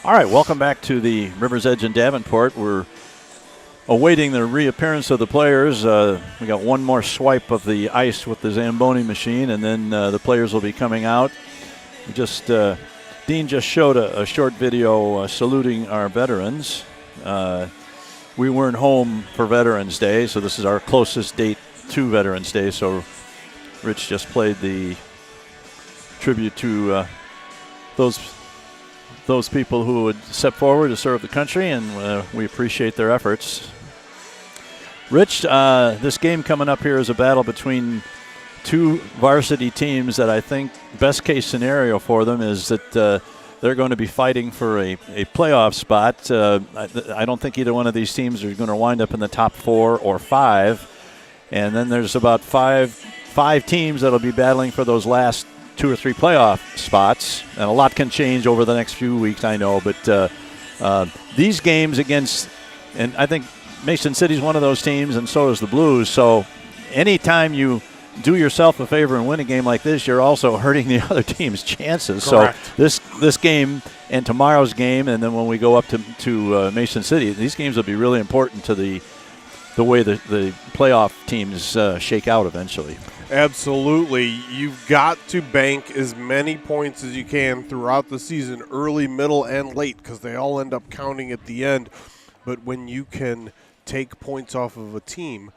All right, welcome back to the River's Edge in Davenport. We're awaiting the reappearance of the players. We got one more swipe of the ice with the Zamboni machine, and then the players will be coming out. Dean just showed a short video saluting our veterans. We weren't home for Veterans Day, so this is our closest date to Veterans Day. So Rich just played the tribute to those people who would step forward to serve the country, and we appreciate their efforts. Rich, this game coming up here is a battle between two varsity teams that I think best case scenario for them is that they're going to be fighting for a playoff spot. I don't think either one of these teams are going to wind up in the top 4 or 5. And then there's about five teams that'll be battling for those last 2 or 3 playoff spots, and a lot can change over the next few weeks, I know, but these games against, and I think Mason City's one of those teams, and so is the Blues, so anytime you do yourself a favor and win a game like this, you're also hurting the other team's chances. Correct. So this game and tomorrow's game, and then when we go up to Mason City, these games will be really important to the way the playoff teams shake out eventually. Absolutely. You've got to bank as many points as you can throughout the season, early, middle, and late, because they all end up counting at the end. But when you can take points off of a team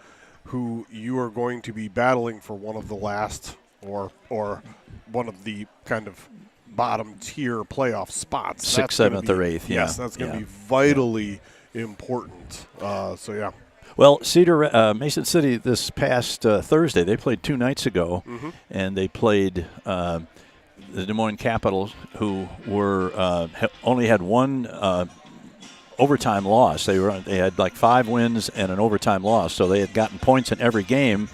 who you are going to be battling for one of the last or one of the kind of bottom tier playoff spots. 6th, 7th, or 8th. Yes, that's going to be vitally important. Yeah. Well, Mason City this past Thursday, they played 2 nights ago, and they played the Des Moines Capitals, who were only had one overtime loss. They had like 5 wins and an overtime loss, so they had gotten points in every game,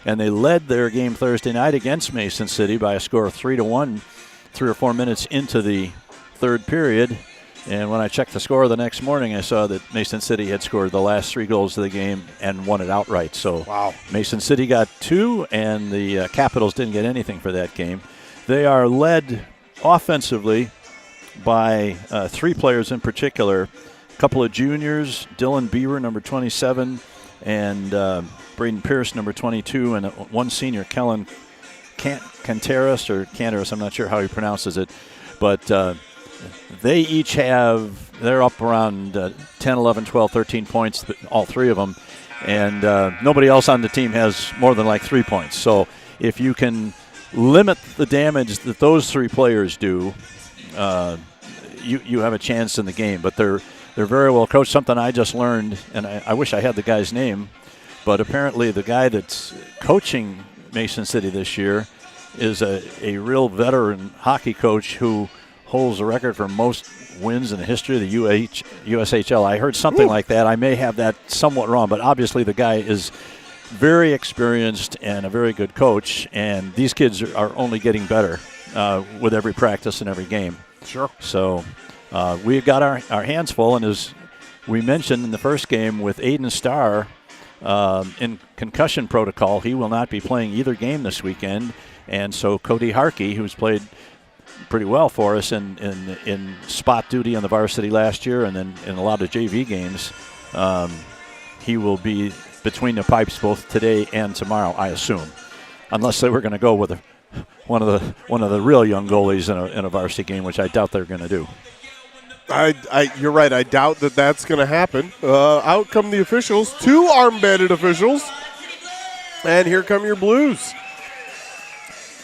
and they led their game Thursday night against Mason City by a score of 3-1, 3 or 4 minutes into the third period. And when I checked the score the next morning, I saw that Mason City had scored the last 3 goals of the game and won it outright. So wow. Mason City got 2, and the Capitals didn't get anything for that game. They are led offensively by 3 players in particular, a couple of juniors, Dylan Beaver, number 27, and Braden Pierce, number 22, and one senior, Kellen Cantaris, I'm not sure how he pronounces it, but they each they're up around 10, 11, 12, 13 points, all 3 of them, and nobody else on the team has more than like 3 points. So if you can limit the damage that those 3 players do, you have a chance in the game. But they're very well coached. Something I just learned, and I wish I had the guy's name, but apparently the guy that's coaching Mason City this year is a real veteran hockey coach who holds the record for most wins in the history of the USHL. I heard something like that. I may have that somewhat wrong, but obviously the guy is very experienced and a very good coach, and these kids are only getting better with every practice and every game. Sure. So we've got our hands full, and as we mentioned in the first game with Aiden Starr in concussion protocol, he will not be playing either game this weekend, and so Cody Harkey, who's played pretty well for us in spot duty on the varsity last year and then in a lot of JV games, he will be between the pipes both today and tomorrow, I assume, unless they were going to go with one of the real young goalies in a varsity game, which I doubt they're going to do. You're right. I doubt that's going to happen. Out come the officials, 2 arm-banded officials, and here come your Blues.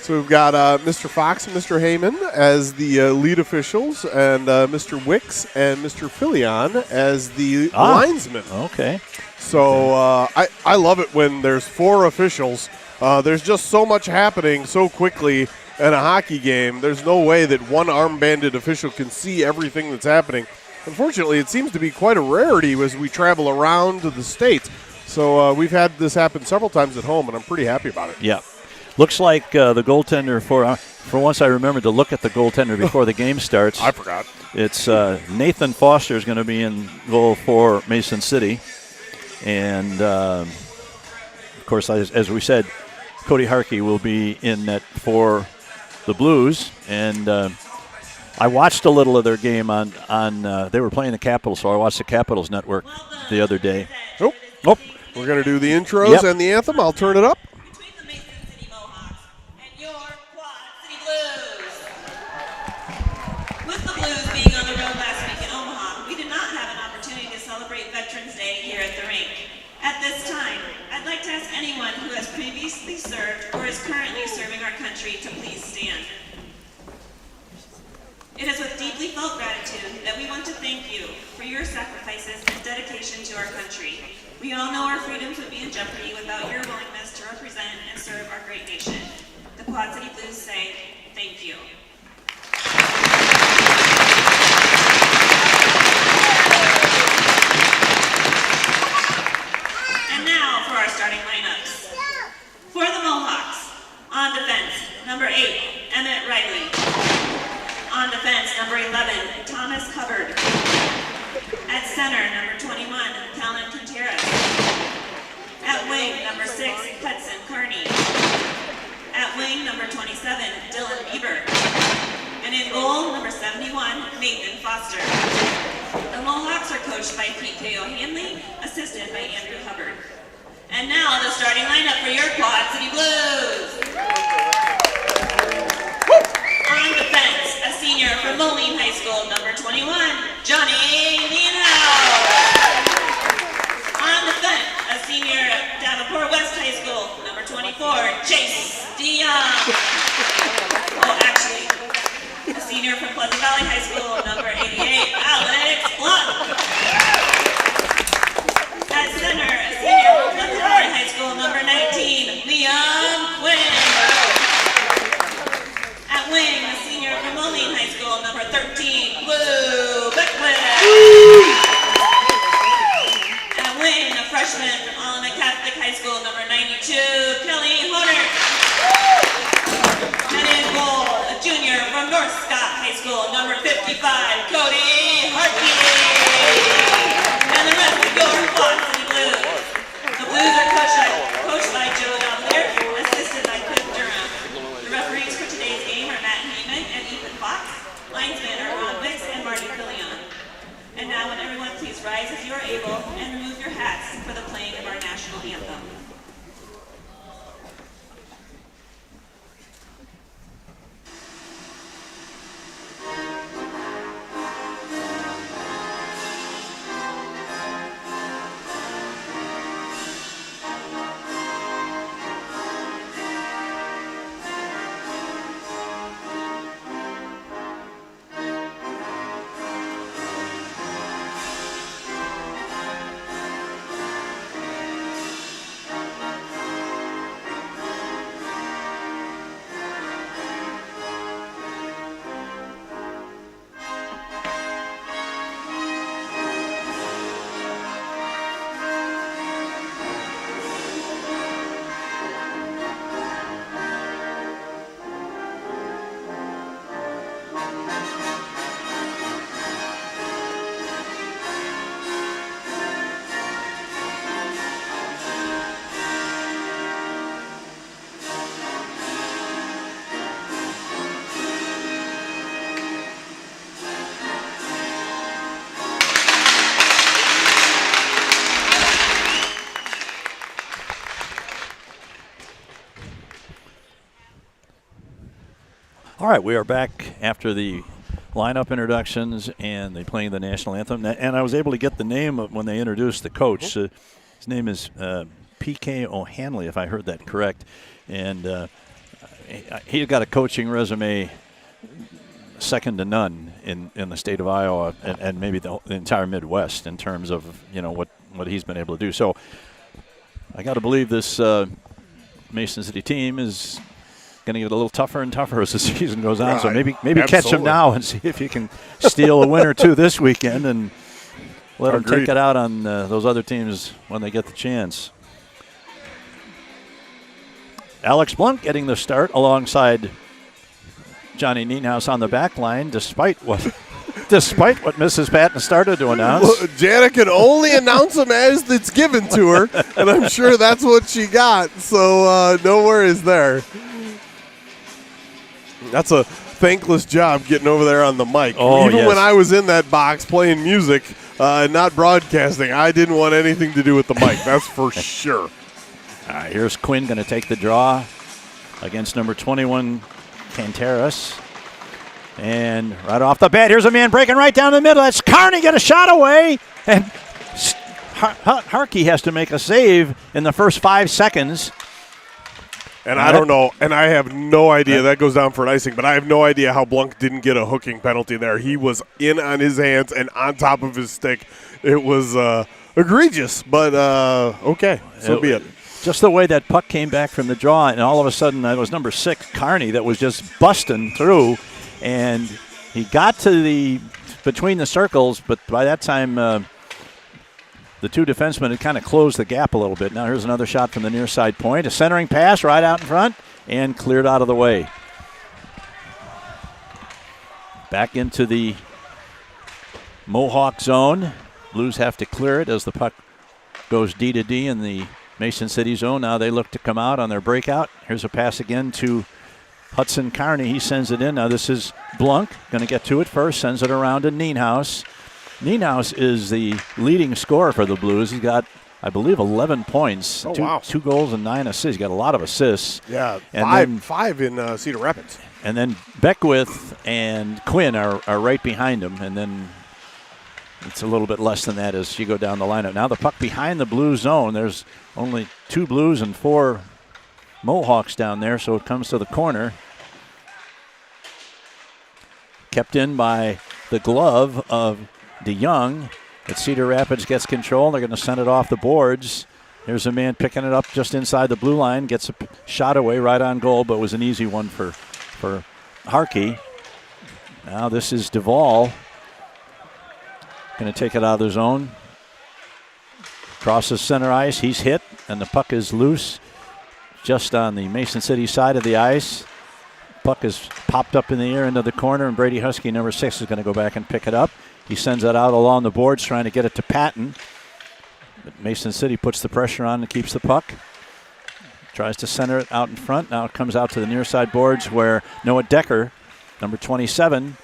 So we've got Mr. Fox and Mr. Heyman as the lead officials, and Mr. Wicks and Mr. Filion as the linesmen. Okay. So I love it when there's 4 officials. There's just so much happening so quickly in a hockey game. There's no way that one arm-banded official can see everything that's happening. Unfortunately, it seems to be quite a rarity as we travel around to the States. So we've had this happen several times at home, and I'm pretty happy about it. Yeah. Looks like the goaltender for once I remembered to look at the goaltender before the game starts. I forgot. It's Nathan Foster is going to be in goal for Mason City. And, of course, as we said, Cody Harkey will be in net for the Blues. And I watched a little of their game on they were playing the Capitals, so I watched the Capitals network the other day. Oh, we're going to do the intros Yep. and the anthem. I'll turn it up. Between the Mason City Mohawks and your Quad City Blues. With the Blues being on the road last week in Omaha, we did not have an opportunity to celebrate Veterans Day here at the rink. At this time, I'd like to ask anyone who has previously served or is currently serving our country to please stand. It is with deeply felt gratitude that we want to thank you for your sacrifices and dedication to our country. We all know our freedoms would be in jeopardy without your willingness to represent and serve our great nation. The Quad City Blues say, thank you. And now for our starting lineups. For the Mohawks, on defense, number 8, Emmett Riley. On defense, number 11, Thomas Hubbard. At center, number 21, Callan Contreras. At wing, number 6, Hudson Kearney. At wing, number 27, Dylan Bieber. And in goal, number 71, Nathan Foster. The Mohawks are coached by P.K. O'Hanley, assisted by Andrew Hubbard. And now the starting lineup for your Quad City Blues. On defense, a senior from Moline High School, number 21, Johnny Leonhouse. On defense, a senior at Davenport West High School, number 24, Chase DeYoung. Oh, actually, a senior from Pleasant Valley High School, number 88, Alex Blunt. At center, a senior from Pleasant Valley High School, number 19, Leon Quinn. At wing, a senior from Moline High School, number 13, Lou Beckwith. At wing, a freshman from Olivet Catholic High School, number 92, Kelly Horner. And in goal, a junior from North Scott High School, number 55, Cody Hartke. And the rest of your Quad City Blues. The Blues are coached by Joe Dallier, assisted by Cliff Durham. The referees for today's game are Matt Heyman and Ethan Fox. Linesmen are Ron Wicks and Marty Fillion. And now would everyone please rise if you are able and remove your hats for the playing of our national anthem. All right, we are back after the lineup introductions and they playing the national anthem. And I was able to get the name of when they introduced the coach. His name is P.K. O'Hanley, if I heard that correct. And he's got a coaching resume second to none in the state of Iowa and maybe the entire Midwest in terms of, you know, what he's been able to do. So I got to believe this Mason City team is going to get a little tougher and tougher as the season goes on. So maybe catch them now and see if you can steal a win or two this weekend and let them take it out on those other teams when they get the chance. Alex Blunt getting the start alongside Johnny Nienhaus on the back line, despite what Mrs. Patton started to announce. Well, Jana can only announce them as it's given to her, and I'm sure that's what she got. So no worries there. That's a thankless job getting over there on the mic. Oh, Even yes. when I was in that box playing music and not broadcasting, I didn't want anything to do with the mic. That's for sure. All right, here's Quinn going to take the draw against number 21, Canteras. And right off the bat, here's a man breaking right down the middle. That's Carney, get a shot away. And Harkey has to make a save in the first 5 seconds. And I don't know, and I have no idea. That goes down for an icing, but I have no idea how Blunk didn't get a hooking penalty there. He was in on his hands and on top of his stick. It was egregious, but okay, so be it. Just the way that puck came back from the draw, and all of a sudden it was number 6, Carney, that was just busting through. And he got to between the circles, but by that time the two defensemen had kind of closed the gap a little bit. Now here's another shot from the near side point. A centering pass right out in front and cleared out of the way. Back into the Mohawk zone. Blues have to clear it as the puck goes D to D in the Mason City zone. Now they look to come out on their breakout. Here's a pass again to Hudson Carney. He sends it in. Now this is Blunk. Going to get to it first. Sends it around to Nienhaus. Nienhaus is the leading scorer for the Blues. He's got, I believe, 11 points. Oh, wow. 2 goals and 9 assists. He's got a lot of assists. Yeah, and five in Cedar Rapids. And then Beckwith and Quinn are right behind him. And then it's a little bit less than that as you go down the lineup. Now the puck behind the Blues zone. There's only 2 Blues and 4 Mohawks down there, so it comes to the corner. Kept in by the glove of DeYoung. But Cedar Rapids gets control. They're going to send it off the boards. There's a man picking it up just inside the blue line. Gets a shot away right on goal, but was an easy one for Harkey. Now this is Duvall. Going to take it out of the zone. Crosses center ice. He's hit, and the puck is loose just on the Mason City side of the ice. Puck is popped up in the air into the corner, and Brady Husky, number 6, is going to go back and pick it up. He sends it out along the boards, trying to get it to Patton. But Mason City puts the pressure on and keeps the puck. Tries to center it out in front. Now it comes out to the near side boards where Noah Decker, number 27,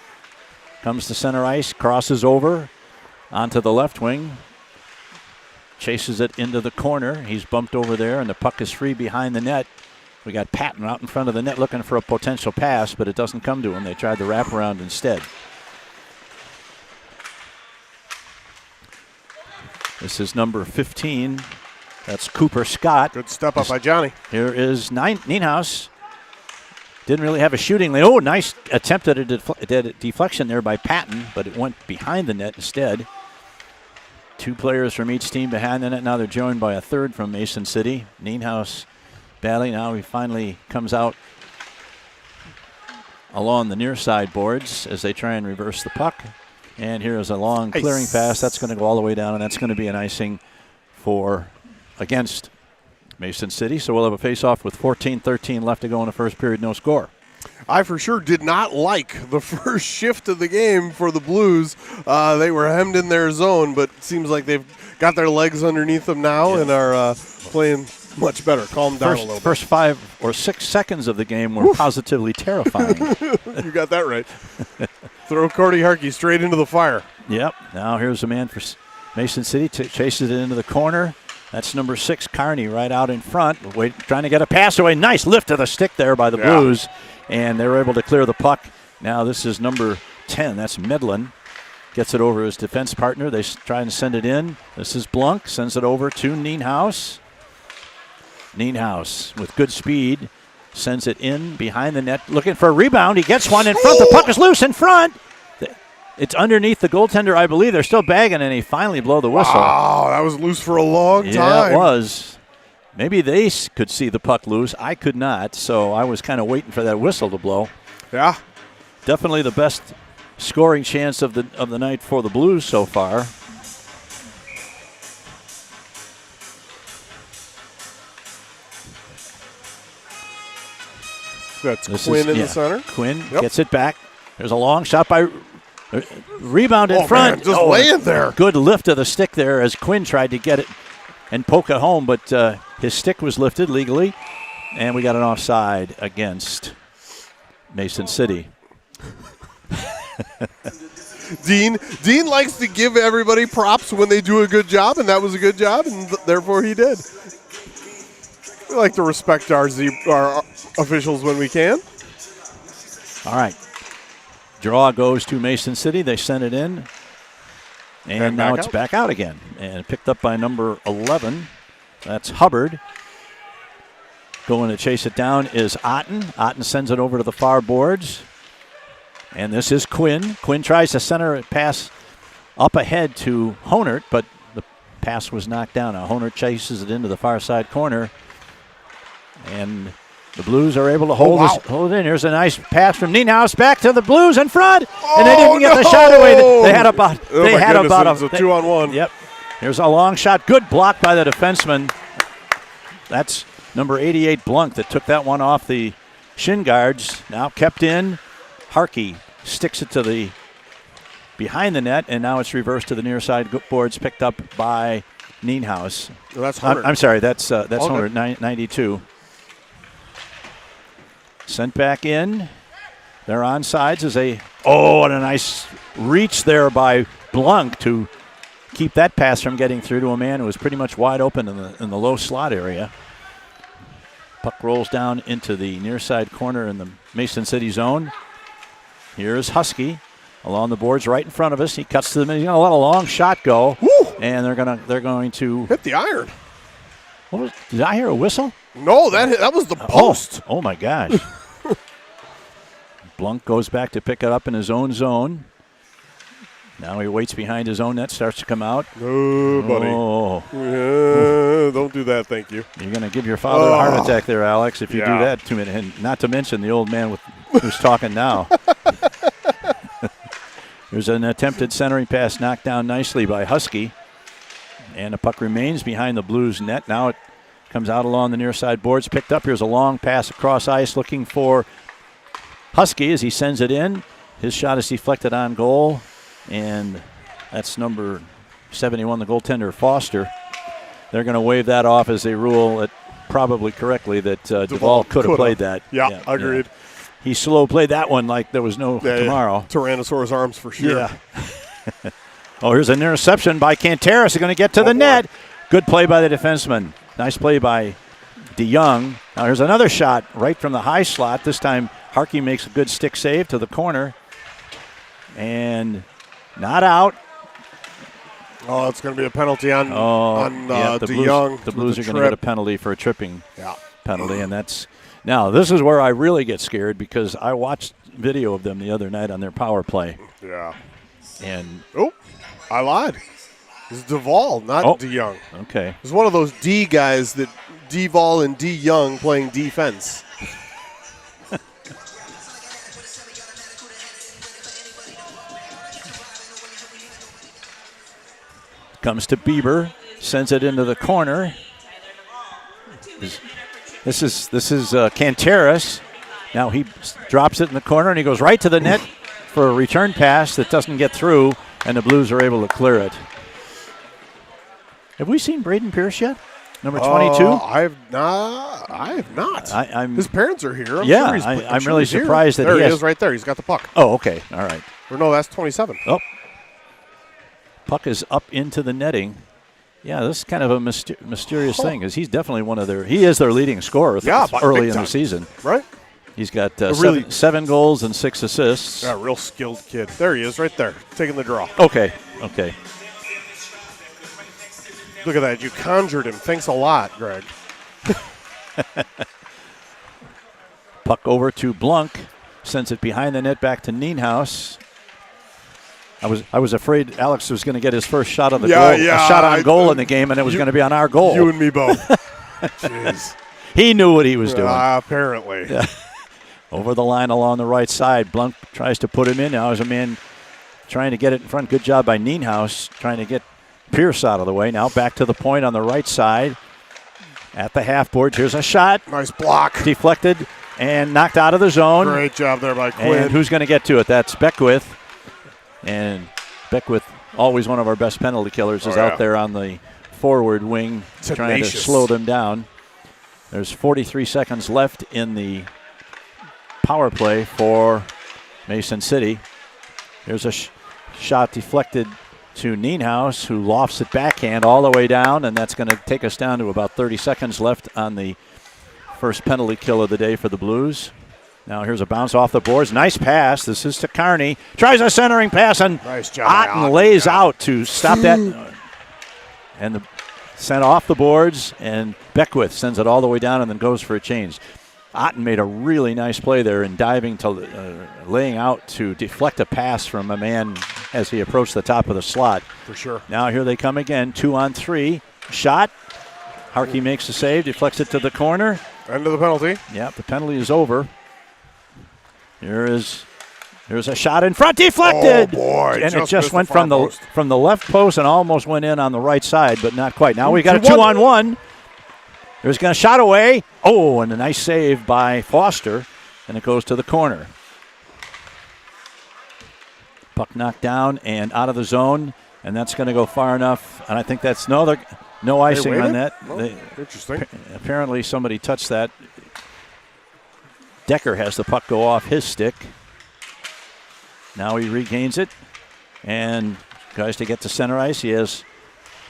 comes to center ice, crosses over onto the left wing. Chases it into the corner. He's bumped over there, and the puck is free behind the net. We got Patton out in front of the net looking for a potential pass, but it doesn't come to him. They tried the wraparound instead. This is number 15. That's Cooper Scott. Good step up by Johnny. Here is Nienhaus. Didn't really have a shooting lane. Oh, nice attempt at a deflection there by Patton, but it went behind the net instead. 2 players from each team behind the net. Now they're joined by a third from Mason City. Nienhaus battling. Now he finally comes out along the near side boards as they try and reverse the puck. And here is a long clearing pass. That's going to go all the way down, and that's going to be an icing against Mason City. So we'll have a face-off with 14-13 left to go in the first period. No score. I for sure did not like the first shift of the game for the Blues. They were hemmed in their zone, but it seems like they've got their legs underneath them now and are playing much better. Calm down a little bit. First 5 or 6 seconds of the game were positively terrifying. You got that right. Throw Cody Harkey straight into the fire. Yep. Now here's a man for Mason City. Chases it into the corner. That's number 6, Carney, right out in front. Trying to get a pass away. Nice lift to the stick there by the Blues. And they were able to clear the puck. Now this is number 10. That's Medlin. Gets it over his defense partner. They try and send it in. This is Blunk. Sends it over to Nienhaus. Nienhaus with good speed. Sends it in behind the net. Looking for a rebound. He gets one in front. The puck is loose in front. It's underneath the goaltender, I believe. They're still bagging, and he finally blow the whistle. Wow, that was loose for a long time. Yeah, it was. Maybe they could see the puck loose. I could not, so I was kind of waiting for that whistle to blow. Yeah. Definitely the best scoring chance of the night for the Blues so far. That's Quinn in the center. Quinn gets it back. There's a long shot by rebound in front. Man, just laying there. Good lift of the stick there as Quinn tried to get it and poke it home, but his stick was lifted legally, and we got an offside against Mason City. Dean likes to give everybody props when they do a good job, and that was a good job, and therefore he did. We like to respect our officials when we can. All right. Draw goes to Mason City. They sent it in. And now it's back out again. And picked up by number 11. That's Hubbard. Going to chase it down is Otten. Otten sends it over to the far boards. And this is Quinn. Quinn tries to center a pass up ahead to Honert, but the pass was knocked down. Now Honert chases it into the far side corner. And the Blues are able to hold it in. Here's a nice pass from Nienhaus back to the Blues in front. And they didn't get the shot away. They had about a 2-on-1. Yep. Here's a long shot. Good block by the defenseman. That's number 88 Blunk that took that one off the shin guards. Now kept in. Harkey sticks it to the behind the net, and now it's reversed to the near side boards, picked up by Nienhaus. Well, that's Hunter. I'm sorry, that's Hunter, 92. Sent back in. They're on sides as and a nice reach there by Blunk to keep that pass from getting through to a man who was pretty much wide open in the low slot area. Puck rolls down into the near side corner in the Mason City zone. Here's Husky along the boards right in front of us. He cuts to them. He's going to let a long shot go. Woo! And they're going to hit the iron. Did I hear a whistle? No, that was the post. Oh my gosh. Blunk goes back to pick it up in his own zone. Now he waits behind his own net, starts to come out. Oh, buddy. Don't do that, thank you. You're going to give your father a heart attack there, Alex, if you do that to me. And not to mention the old man who's talking now. There's an attempted centering pass knocked down nicely by Husky. And the puck remains behind the Blues net. Now it comes out along the near side boards. Picked up. Here's a long pass across ice looking for Husky as he sends it in. His shot is deflected on goal. And that's number 71, the goaltender, Foster. They're going to wave that off as they rule it probably correctly that Duvall could have played that. Yeah, agreed. Yeah. He slow played that one like there was no tomorrow. Tyrannosaurus arms for sure. Yeah. Here's an interception by Canteras. He's going to get to the net. Good play by the defenseman. Nice play by DeYoung. Now here's another shot right from the high slot. This time Harkey makes a good stick save to the corner. And not out. Oh, it's going to be a penalty on the DeYoung. The Blues are going to get a penalty for a tripping penalty, and that's now. This is where I really get scared because I watched video of them the other night on their power play. Yeah. And I lied. It's Duvall, not DeYoung. Okay. It's one of those D guys that Duvall and DeYoung playing defense. Comes to Bieber, sends it into the corner. This is Canteras. Now he drops it in the corner and he goes right to the net for a return pass that doesn't get through, and the Blues are able to clear it. Have we seen Braden Pierce yet? Number 22? I have not. His parents are here. I'm really surprised that he is right there. He's got the puck. Oh, okay. All right. Or no, that's 27. Oh. Puck is up into the netting. Yeah, this is kind of a mysterious thing because he's definitely he is their leading scorer early in the season. Right. He's got seven goals and 6 assists. Yeah, real skilled kid. There he is right there, taking the draw. Okay. Look at that. You conjured him. Thanks a lot, Greg. Puck over to Blunk. Sends it behind the net back to Nienhaus. I was afraid Alex was going to get his first shot on the goal, a shot on goal in the game, and it was going to be on our goal. You and me both. Jeez. He knew what he was doing. Apparently. Yeah. Over the line along the right side. Blunk tries to put him in. Now there's a man trying to get it in front. Good job by Nienhaus trying to get Pierce out of the way. Now back to the point on the right side. At the half board. Here's a shot. Nice block. Deflected and knocked out of the zone. Great job there by Quinn. And who's going to get to it? That's Beckwith. And Beckwith, always one of our best penalty killers, is out there on the forward wing trying to slow them down. There's 43 seconds left in the power play for Mason City. Here's a shot deflected to Nienhaus, who lofts it backhand all the way down, and that's going to take us down to about 30 seconds left on the first penalty kill of the day for the Blues. Now here's a bounce off the boards. Nice pass. This is to Carney. Tries a centering pass, and nice job, Otten lays out to stop that. And sent off the boards, and Beckwith sends it all the way down and then goes for a change. Otten made a really nice play there in diving to laying out to deflect a pass from a man as he approached the top of the slot. For sure. Now here they come again, 2-on-3. Shot. Harkey makes the save, deflects it to the corner. End of the penalty. Yeah, the penalty is over. Here's a shot in front, deflected. Oh boy! And it just went from the left post and almost went in on the right side, but not quite. Now we got a 2-on-1. There's going to shot away. Oh, and a nice save by Foster, and it goes to the corner. Puck knocked down and out of the zone, and that's going to go far enough. And I think that's no icing on that. Oh, interesting. Apparently somebody touched that. Decker has the puck go off his stick. Now he regains it and tries to get to center ice. He has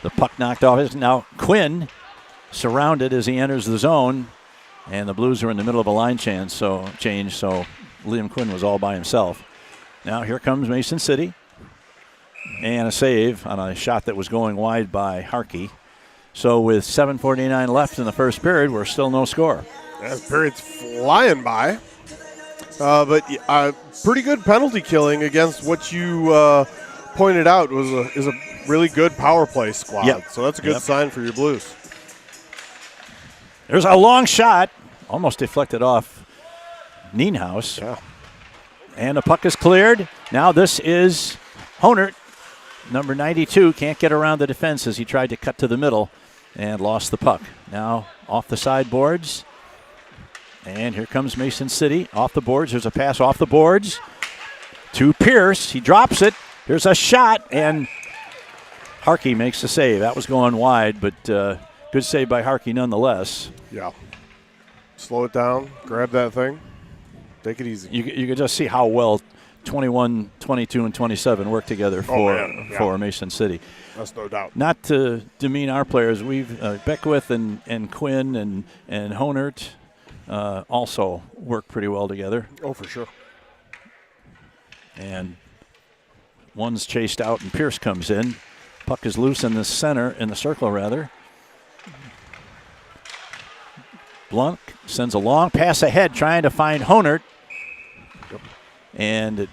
the puck knocked off his. Now Quinn surrounded as he enters the zone, and the Blues are in the middle of a line change, so Liam Quinn was all by himself. Now here comes Mason City, and a save on a shot that was going wide by Harkey. So with 7:49 left in the first period, we're still no score. That period's flying by. But pretty good penalty killing against what you pointed out is a really good power play squad. Yep. So that's a good sign for your Blues. There's a long shot, almost deflected off Nienhaus. Yeah. And the puck is cleared. Now this is Honert, number 92, can't get around the defense as he tried to cut to the middle and lost the puck. Now off the sideboards. And here comes Mason City off the boards. There's a pass off the boards to Pierce. He drops it. There's a shot, and Harkey makes the save. That was going wide, but good save by Harkey nonetheless. Yeah. Slow it down. Grab that thing. Take it easy. You could just see how well 21, 22, and 27 work together for Mason City. That's no doubt. Not to demean our players. We've Beckwith and Quinn and Honert also work pretty well together. Oh, for sure. And one's chased out, and Pierce comes in. Puck is loose in the circle rather. Blunt sends a long pass ahead, trying to find Honert. Yep. And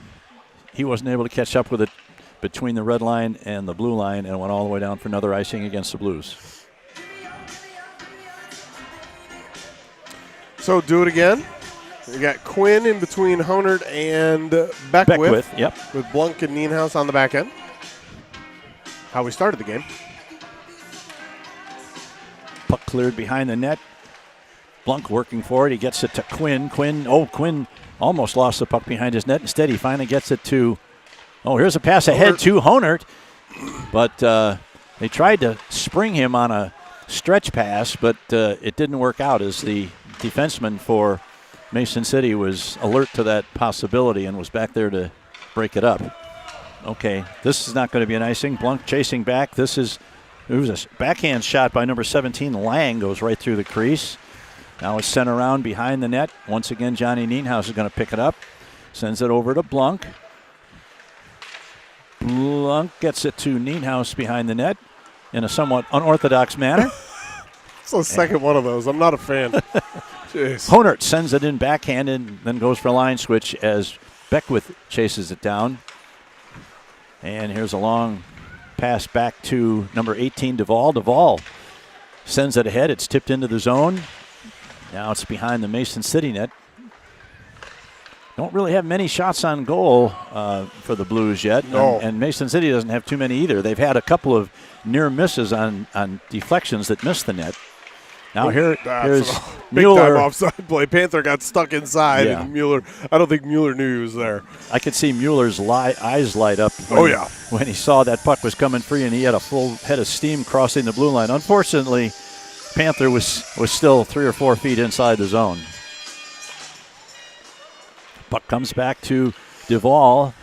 he wasn't able to catch up with it between the red line and the blue line, and went all the way down for another icing against the Blues. So do it again. We got Quinn in between Honert and Beckwith. Yep. With Blunk and Nienhaus on the back end. How we started the game. Puck cleared behind the net. Blunk working for it. He gets it to Quinn. Quinn almost lost the puck behind his net. Instead, he finally gets it to, here's a pass ahead to Honert. But they tried to spring him on a stretch pass, but it didn't work out as the defenseman for Mason City was alert to that possibility and was back there to break it up. Okay, this is not going to be an icing. Blunk chasing back. It was a backhand shot by number 17. Lang goes right through the crease. Now it's sent around behind the net. Once again, Johnny Nienhaus is going to pick it up. Sends it over to Blunk. Blunk gets it to Nienhaus behind the net in a somewhat unorthodox manner. It's the second one of those. I'm not a fan. Jeez. Honert sends it in backhand and then goes for a line switch as Beckwith chases it down. And here's a long pass back to number 18, Duvall. Duvall sends it ahead. It's tipped into the zone. Now it's behind the Mason City net. Don't really have many shots on goal for the Blues yet. No. And Mason City doesn't have too many either. They've had a couple of near misses on deflections that missed the net. Now here's Mueller. Big time offside play. Panther got stuck inside, and Mueller, I don't think Mueller knew he was there. I could see Mueller's eyes light up when he saw that puck was coming free, and he had a full head of steam crossing the blue line. Unfortunately, Panther was still 3 or 4 feet inside the zone. Puck comes back to Duvall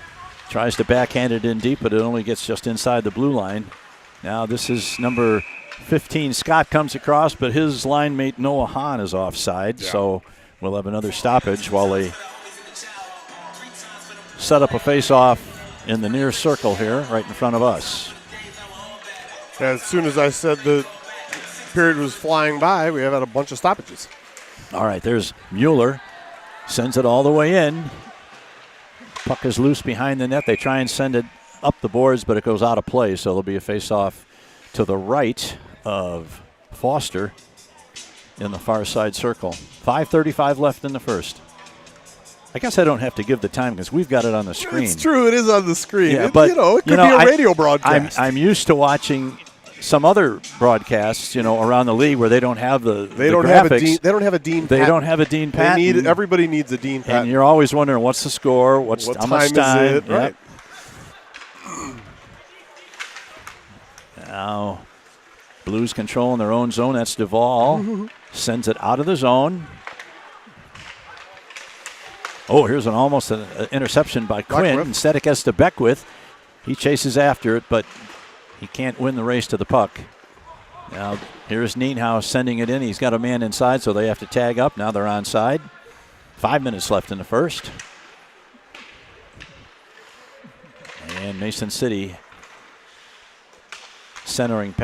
tries to backhand it in deep, but it only gets just inside the blue line. Now this is number 15. Scott comes across, but his line mate Noah Hahn is offside, so we'll have another stoppage while they set up a face-off in the near circle here, right in front of us. As soon as I said the period was flying by, we have had a bunch of stoppages. All right, there's Mueller. Sends it all the way in. Puck is loose behind the net. They try and send it up the boards, but it goes out of play, so there'll be a face-off to the right of Foster in the far side circle. 5:35 left in the first. I guess I don't have to give the time because we've got it on the screen. It's true, it is on the screen. Yeah, but it could be a radio broadcast. I'm used to watching some other broadcasts, around the league where they don't have the graphics. They don't have a Dean They don't have a Dean Patton. Everybody needs a Dean Patton. And you're always wondering what's the score, what how time much time is it? Right. Now, Blues controlling their own zone. That's Duvall. Sends it out of the zone. Oh, here's almost an interception by Quinn. Instead it gets to Beckwith. He chases after it, but he can't win the race to the puck. Now, here's Nienhaus sending it in. He's got a man inside, so they have to tag up. Now they're onside. 5 minutes left in the first. And Mason City centering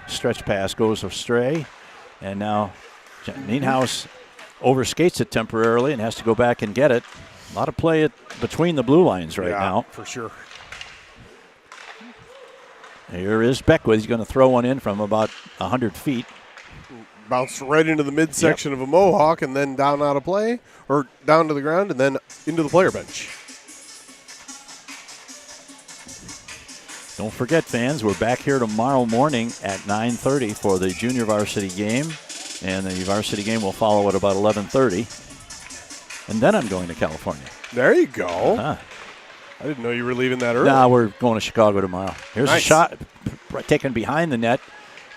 stretch pass goes astray. And now Nienhaus overskates it temporarily and has to go back and get it. A lot of play between the blue lines right now. For sure. Here is Beckwith. He's going to throw one in from about 100 feet. Bounced right into the midsection of a Mohawk and then down out of play, or down to the ground and then into the player bench. Don't forget, fans, we're back here tomorrow morning at 9:30 for the junior varsity game. And the varsity game will follow at about 11:30. And then I'm going to California. There you go. I didn't know you were leaving that early. No, we're going to Chicago tomorrow. Here's a shot taken behind the net.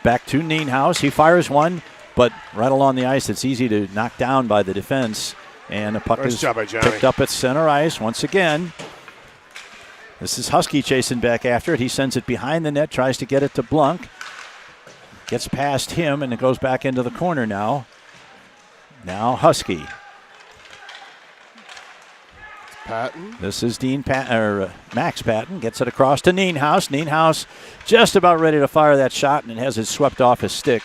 Back to Nienhaus. He fires one, but right along the ice, it's easy to knock down by the defense. And the puck is picked up at center ice once again. This is Husky chasing back after it. He sends it behind the net, tries to get it to Blunk. Gets past him, and it goes back into the corner now. Now Husky. Patton. This is Max Patton. Gets it across to Nienhaus. Nienhaus just about ready to fire that shot, and it has it swept off his stick.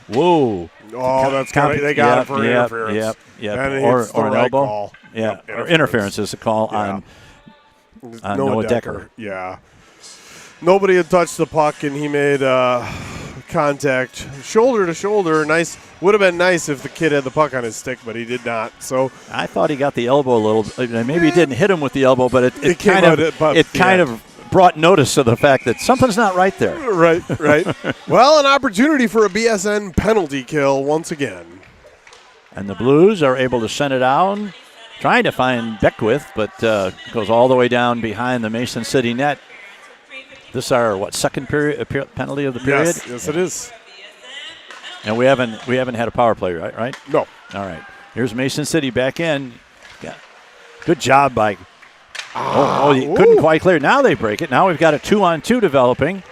Whoa. Oh, that's good. They got it for interference. Yep. And or an elbow. Call. Yeah, or interference is the call on Noah Decker. Yeah. Nobody had touched the puck, and he made contact shoulder to shoulder. Nice. Would have been nice if the kid had the puck on his stick, but he did not. So I thought he got the elbow a little. Maybe he didn't hit him with the elbow, but it kind of brought notice of the fact that something's not right there. Right. Well, an opportunity for a BSN penalty kill once again. And the Blues are able to send it down, trying to find Beckwith, but goes all the way down behind the Mason City net. This is our second period penalty of the period? Yes, it is. And we haven't had a power play, right? No. All right. Here's Mason City back in. Good job by. You couldn't quite clear. Now they break it. Now we've got a 2-on-2 developing.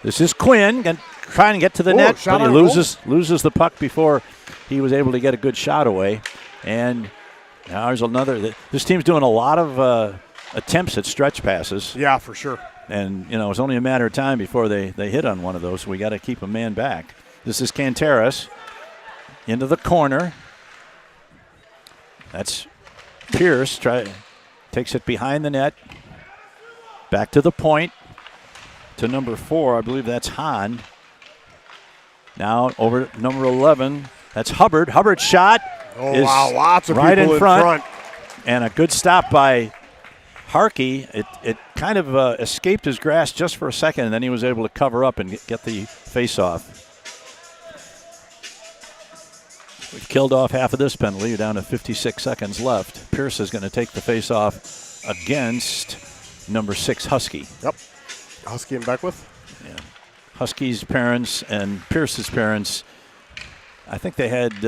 This is Quinn trying to get to the net, but he loses the puck before he was able to get a good shot away. And now there's another. This team's doing a lot of attempts at stretch passes. Yeah, for sure. And, it's only a matter of time before they hit on one of those. So we got to keep a man back. This is Canteras into the corner. That's Pierce. Takes it behind the net. Back to the point. To number 4. I believe that's Hahn. Now over number 11. That's Hubbard. Hubbard's shot is lots of right people in front. And a good stop by Harkey. It kind of escaped his grasp just for a second, and then he was able to cover up and get the face-off. We've killed off half of this penalty. You're down to 56 seconds left. Pierce is going to take the face-off against number 6, Husky. Yep. Husky and Beckwith? Yeah. Husky's parents and Pierce's parents, I think they had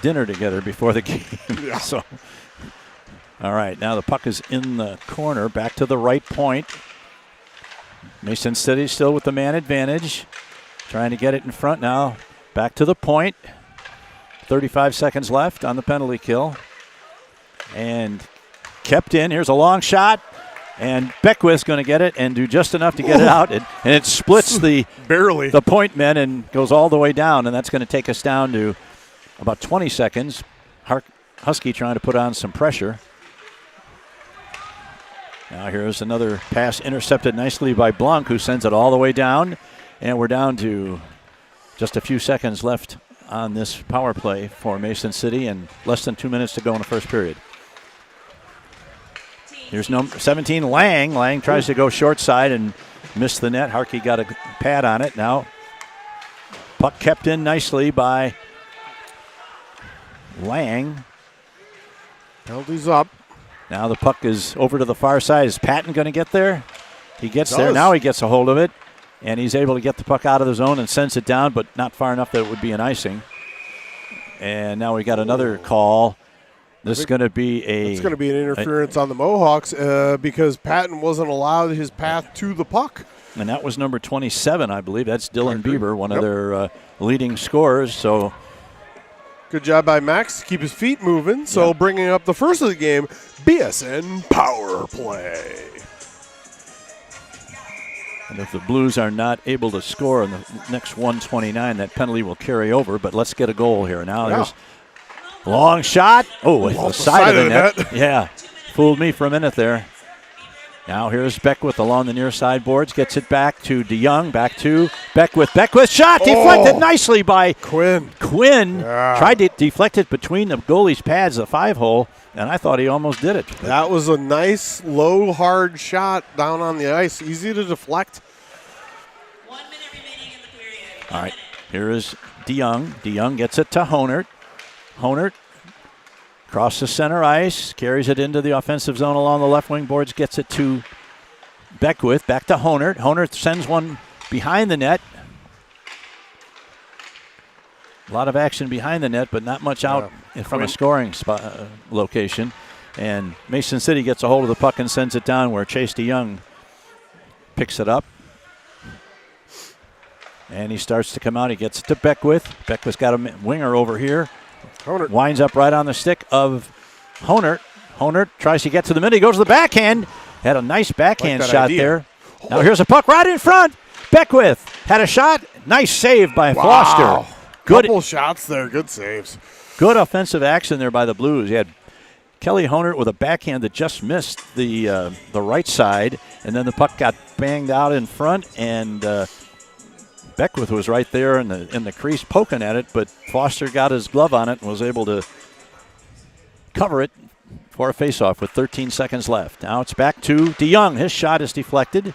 dinner together before the game. Yeah. So All right, now the puck is in the corner, back to the right point. Mason City still with the man advantage. Trying to get it in front now. Back to the point. 35 seconds left on the penalty kill. And kept in. Here's a long shot. And Beckwith's going to get it and do just enough to get it out. And it splits the point men and goes all the way down. And that's going to take us down to about 20 seconds. Husky trying to put on some pressure. Now here's another pass intercepted nicely by Blanc, who sends it all the way down. And we're down to just a few seconds left on this power play for Mason City and less than 2 minutes to go in the first period. Here's number 17, Lang. Lang tries to go short side and missed the net. Harkey got a pad on it. Now puck kept in nicely by Lang. Penalties up. Now the puck is over to the far side. Is Patton going to get there? He gets there. Now he gets a hold of it, and he's able to get the puck out of the zone and sends it down, but not far enough that it would be an icing. And now we got another call. This is going to be It's going to be an interference on the Mohawks because Patton wasn't allowed his path to the puck. And that was number 27, I believe. That's Dylan Bieber, one of their leading scorers. So good job by Max to keep his feet moving. So bringing up the first of the game, BSN power play. And if the Blues are not able to score in the next 129, that penalty will carry over. But let's get a goal here. Now there's a long shot. Oh, with the side of the net. Yeah, fooled me for a minute there. Now here's Beckwith along the near side boards. Gets it back to DeYoung. Back to Beckwith. Beckwith shot deflected nicely by Quinn. Tried to deflect it between the goalie's pads, the 5-hole, and I thought he almost did it. That was a nice, low, hard shot down on the ice. Easy to deflect. 1 minute remaining in the period. All right, here is DeYoung. DeYoung gets it to Honert. Honert across the center ice, carries it into the offensive zone along the left wing boards, gets it to Beckwith, back to Honert. Honert sends one behind the net. A lot of action behind the net, but not much out from a scoring location. And Mason City gets a hold of the puck and sends it down where Chase DeYoung picks it up. And he starts to come out. He gets it to Beckwith. Beckwith's got a winger over here. Honert winds up right on the stick of Honert. Honert tries to get to the middle. He goes to the backhand. Had a nice backhand shot there. Now here's a puck right in front. Beckwith had a shot. Nice save by Foster. Good. Couple shots there. Good saves. Good offensive action there by the Blues. You had Kelly Honert with a backhand that just missed the right side, and then the puck got banged out in front, and Beckwith was right there in the crease poking at it, but Foster got his glove on it and was able to cover it for a faceoff with 13 seconds left. Now it's back to DeYoung. His shot is deflected.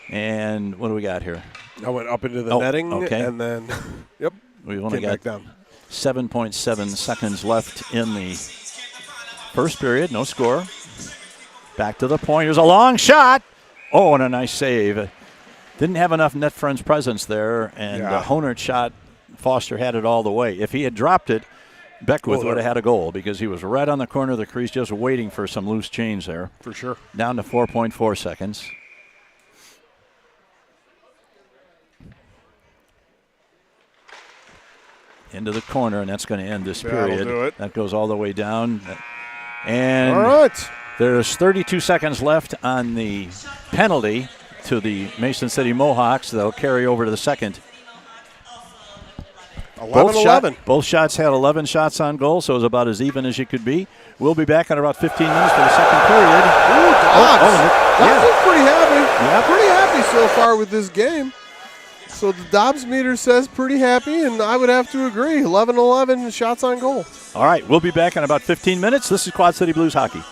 And what do we got here? I went up into the netting, and then, We've only got 7.7 seconds left in the first period. No score. Back to the point. Here's a long shot. Oh, and a nice save. Didn't have enough net friends presence there, and Honert shot. Foster had it all the way. If he had dropped it, Beckwith would have had a goal because he was right on the corner of the crease just waiting for some loose change there. For sure. Down to 4.4 seconds. Into the corner, and that's going to end this period. Do it. That goes all the way down. And all right. There's 32 seconds left on the penalty to the Mason City Mohawks. They'll carry over to the second. 11-11. Both shots had 11 shots on goal, so it was about as even as you could be. We'll be back in about 15 minutes for the second period. Ooh, Dobbs is pretty happy. Yeah, pretty happy so far with this game. So the Dobbs meter says pretty happy, and I would have to agree. 11-11 shots on goal. All right, we'll be back in about 15 minutes. This is Quad City Blues Hockey.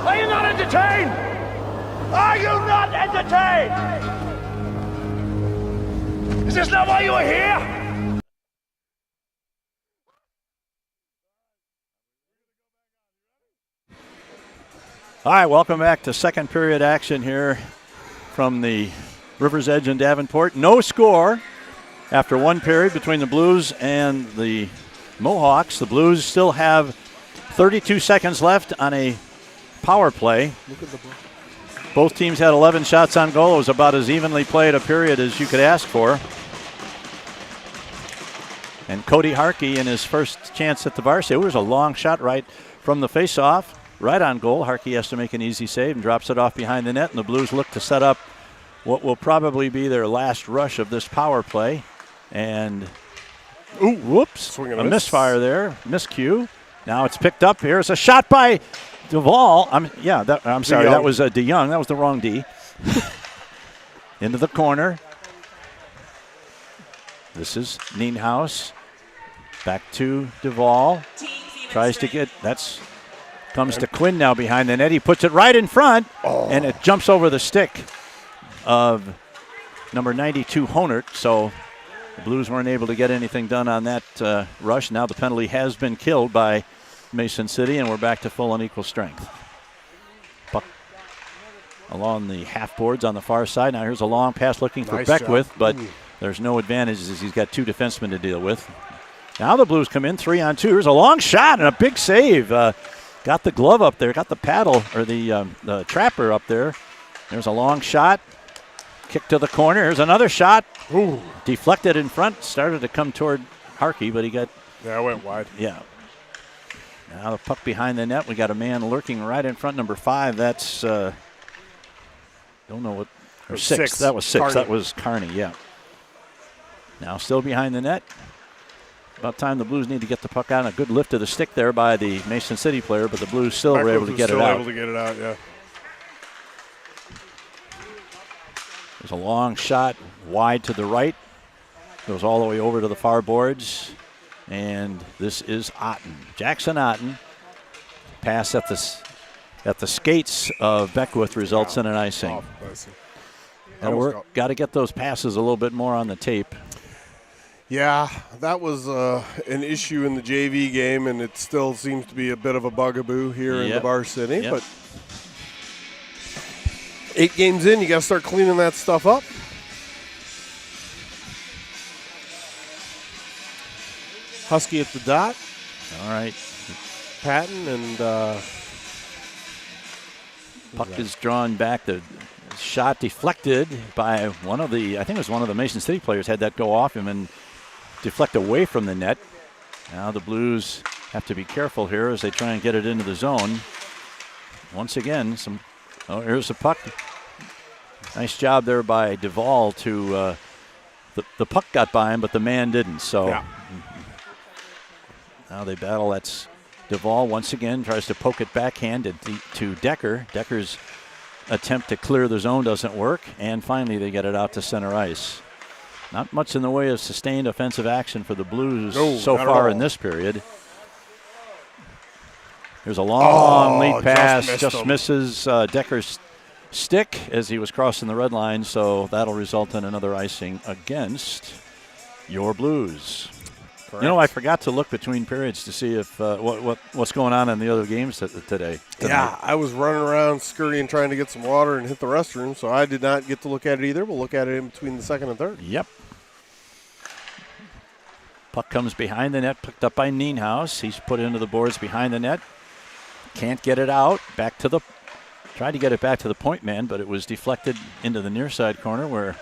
Are you not entertained? Are you not entertained? Is this not why you are here? All right, welcome back to second period action here from the River's Edge in Davenport. No score after one period between the Blues and the Mohawks. The Blues still have 32 seconds left on a power play. Both teams had 11 shots on goal. It was about as evenly played a period as you could ask for. And Cody Harkey in his first chance at the Varsity. It was a long shot right from the faceoff, right on goal. Harkey has to make an easy save and drops it off behind the net. And the Blues look to set up what will probably be their last rush of this power play. And, ooh, whoops, a misfire there, miscue. Now it's picked up. Here's a shot by Duvall. I'm sorry, that was DeYoung. That was the wrong D. Into the corner. This is Nienhuis. Back to Duvall. Tries to get, comes to Quinn now behind the net. He puts it right in front, and it jumps over the stick of number 92, Honert. So the Blues weren't able to get anything done on that rush. Now the penalty has been killed by Mason City, and we're back to full and equal strength. Puck along the half boards on the far side. Now here's a long pass looking for Beckwith, but there's no advantages as he's got two defensemen to deal with. Now the Blues come in 3-on-2. Here's a long shot and a big save. Got the glove up there, got the paddle or the trapper up there. There's a long shot. Kick to the corner. Here's another shot. Ooh. Deflected in front. Started to come toward Harkey, but he got. Yeah, it went wide. Yeah. Now the puck behind the net. We got a man lurking right in front, number 5. That's, don't know what, or 6. That was 6. Carney. That was Carney, yeah. Now still behind the net. About time the Blues need to get the puck out. A good lift of the stick there by the Mason City player, but the Blues still were able to get it out. Able to get it out, yeah. There's a long shot wide to the right. Goes all the way over to the far boards. And this is Otten. Jackson Otten. Pass at the skates of Beckwith results in an icing. Got to get those passes a little bit more on the tape. Yeah, that was an issue in the JV game, and it still seems to be a bit of a bugaboo here in the Varsity. But 8 games in, you got to start cleaning that stuff up. Husky at the dot. All right. Patton and puck is drawn back. The shot deflected by one of the, I think it was one of the Mason City players had that go off him and deflect away from the net. Now the Blues have to be careful here as they try and get it into the zone. Once again, here's the puck. Nice job there by Duvall to, the puck got by him, but the man didn't. So now they battle. That's Duvall once again tries to poke it backhanded to Decker. Decker's attempt to clear the zone doesn't work, and finally they get it out to center ice. Not much in the way of sustained offensive action for the Blues so far in this period. Here's a long lead pass, just misses Decker's stick as he was crossing the red line, so that'll result in another icing against your Blues. Correct. You know, I forgot to look between periods to see if what's going on in the other games today. Yeah, I was running around scurrying trying to get some water and hit the restroom, so I did not get to look at it either. We'll look at it in between the second and third. Yep. Puck comes behind the net, picked up by Nienhuis. He's put into the boards behind the net. Can't get it out. Tried to get it back to the point man, but it was deflected into the near side corner where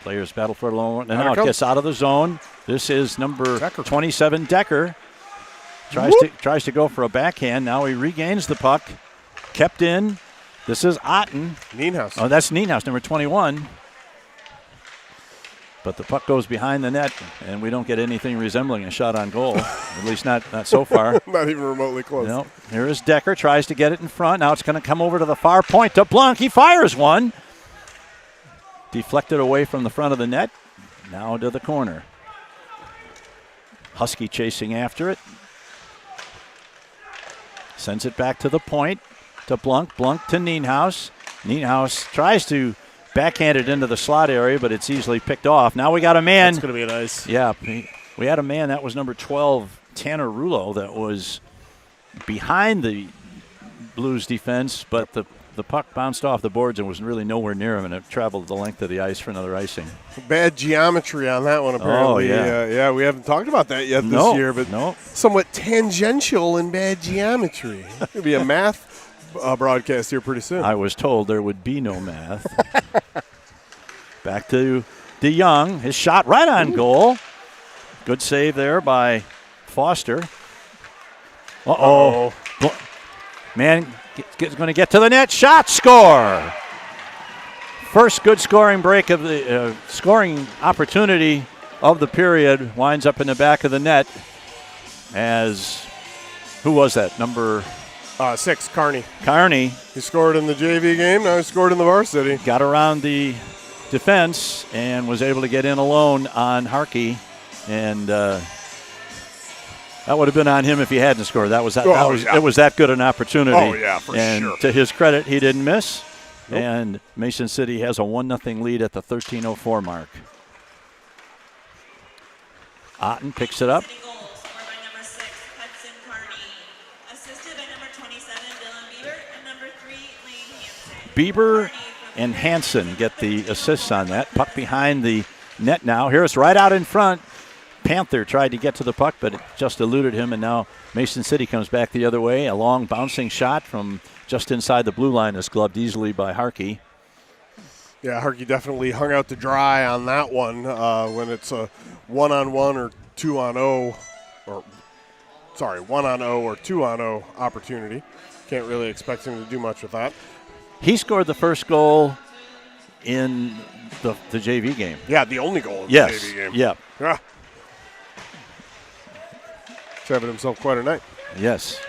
players battle for a long one. And now it gets out of the zone. This is number Decker. 27, Decker. Tries to go for a backhand. Now he regains the puck. Kept in. This is Otten. Nienhaus. Oh, that's Nienhaus, number 21. But the puck goes behind the net, and we don't get anything resembling a shot on goal. At least not so far. Not even remotely close. No. Here is Decker. Tries to get it in front. Now it's going to come over to the far point to Blanc. He fires one. Deflected away from the front of the net. Now to the corner. Husky chasing after it. Sends it back to the point to Blanc. Blanc to Nienhaus. Nienhaus tries to backhand it into the slot area, but it's easily picked off. Now we got a man. That's going to be nice. Yeah, we had a man. That was number 12, Tanner Rulo, that was behind the Blues defense, but the puck bounced off the boards and was really nowhere near him, and it traveled the length of the ice for another icing. Bad geometry on that one, apparently. Oh, yeah. We haven't talked about that yet this year, but somewhat tangential and bad geometry. It'll be a math broadcast here pretty soon. I was told there would be no math. Back to DeYoung. His shot right on goal. Good save there by Foster. Uh-oh. Man going to get to the net. Shot, score. First good scoring break of the scoring opportunity of the period. Winds up in the back of the net as, who was that? Number 6, Carney. Carney. He scored in the JV game. Now he scored in the varsity. Got around the defense and was able to get in alone on Harkey. And that would have been on him if he hadn't scored. It was that good an opportunity. Oh, yeah, for and sure. To his credit, he didn't miss. Nope. And Mason City has a 1-0 lead at the 13:04 mark. Otten picks it up. Goal scored by number 6, Hudson Carney. Assisted by number 27, Dylan Bieber, and number 3, Lane Hansen. Bieber and Hansen get the assists on that. Puck behind the net now. Here's right out in front. Panther tried to get to the puck, but it just eluded him, and now Mason City comes back the other way. A long bouncing shot from just inside the blue line is gloved easily by Harkey. Yeah, Harkey definitely hung out to dry on that one when it's a 1-on-1 or 2-on-0, or 1-on-0 or 2-on-0 opportunity. Can't really expect him to do much with that. He scored the first goal in the JV game. Yeah, the only goal in the Yes. JV game. Yeah. He's having himself quite a night. Yes.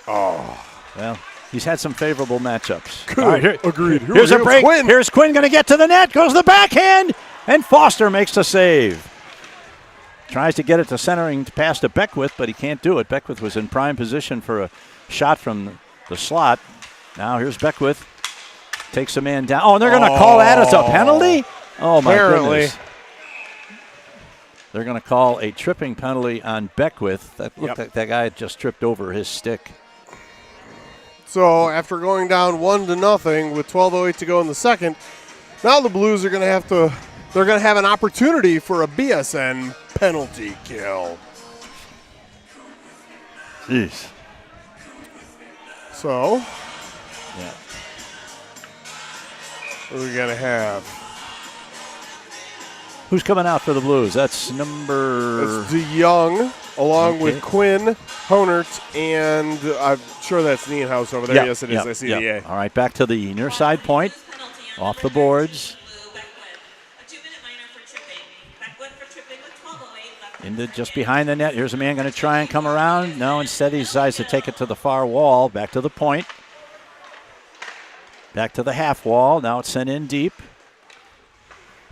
Oh. Well, he's had some favorable matchups. Good. All right, Agreed. Here's a break. Quinn. Here's Quinn going to get to the net. Goes the backhand, and Foster makes the save. Tries to get it to centering pass to Beckwith, but he can't do it. Beckwith was in prime position for a shot from the slot. Now here's Beckwith. Takes a man down. Oh, and they're going to call that as a penalty? Oh, my goodness. They're going to call a tripping penalty on Beckwith. That looked like that guy just tripped over his stick. So after going down 1-0 with 12:08 to go in the second, now the Blues are going to have an opportunity for a BSN penalty kill. Jeez. So, yeah. What are we going to have? Who's coming out for the Blues? That's number... That's DeYoung, along with Quinn, Honert, and I'm sure that's Nienhaus over there. Yes, it is. I see the A. All right, back to the near side point. Off the boards. A 2-minute minor for tripping. Beckwith for tripping with 12:08 left. Into just behind the net. Here's a man going to try and come around. No, instead he decides to take it to the far wall. Back to the point. Back to the half wall. Now it's sent in deep.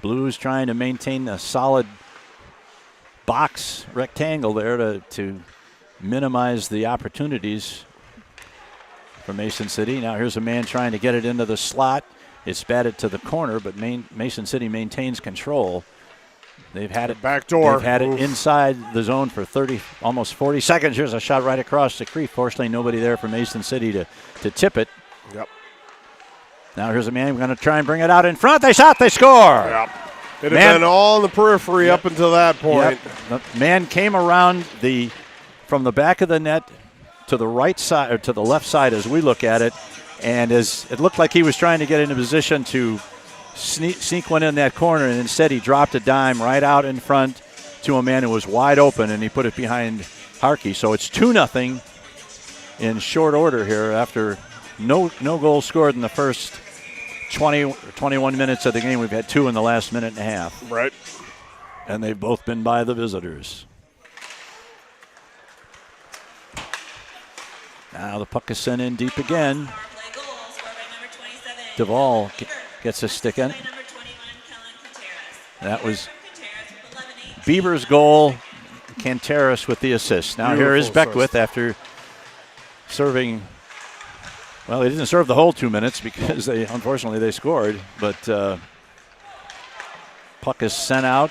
Blues trying to maintain a solid box rectangle there to minimize the opportunities for Mason City. Now here's a man trying to get it into the slot. It's batted to the corner, but Mason City maintains control. They've had it back door. They've had it inside the zone for 30, almost 40 seconds. Here's a shot right across the crease. Fortunately, nobody there for Mason City to tip it. Yep. Now here's a man going to try and bring it out in front. They shot, they score. Yep. It had been all in the periphery up until that point. Yep. The man came around from the back of the net to the right side, or to the left side as we look at it, and it looked like he was trying to get into position to sneak one in that corner, and instead he dropped a dime right out in front to a man who was wide open, and he put it behind Harkey. So it's 2-0 in short order here after no goals scored in the first 21 minutes of the game. We've had 2 in the last minute and a half. Right. And they've both been by the visitors. Now the puck is sent in deep again. Duvall gets a stick in. That was Bieber's goal. Canteras with the assist. Now here is Beckwith after serving. Well, they didn't serve the whole 2 minutes because unfortunately they scored. But puck is sent out,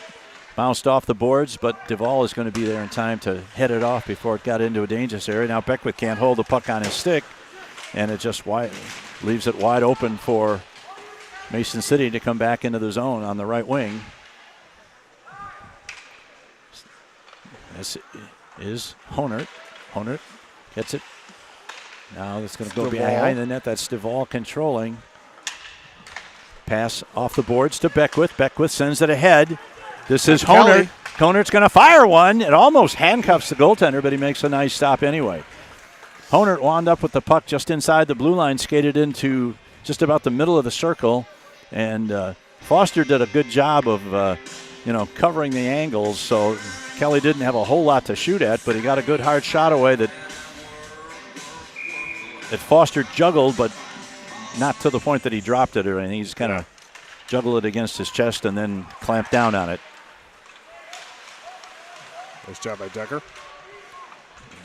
bounced off the boards, but Duvall is going to be there in time to head it off before it got into a dangerous area. Now Beckwith can't hold the puck on his stick, and it just leaves it wide open for Mason City to come back into the zone on the right wing. This is Honert. Honert gets it. Now it's going to go behind the net. That's Duvall controlling. Pass off the boards to Beckwith. Beckwith sends it ahead. This is Honert. Honert's going to fire one. It almost handcuffs the goaltender, but he makes a nice stop anyway. Honert wound up with the puck just inside the blue line, skated into just about the middle of the circle, and Foster did a good job of covering the angles, so Kelly didn't have a whole lot to shoot at, but he got a good hard shot away that Foster juggled, but not to the point that he dropped it or anything. He just kind of juggled it against his chest and then clamped down on it. Nice job by Decker.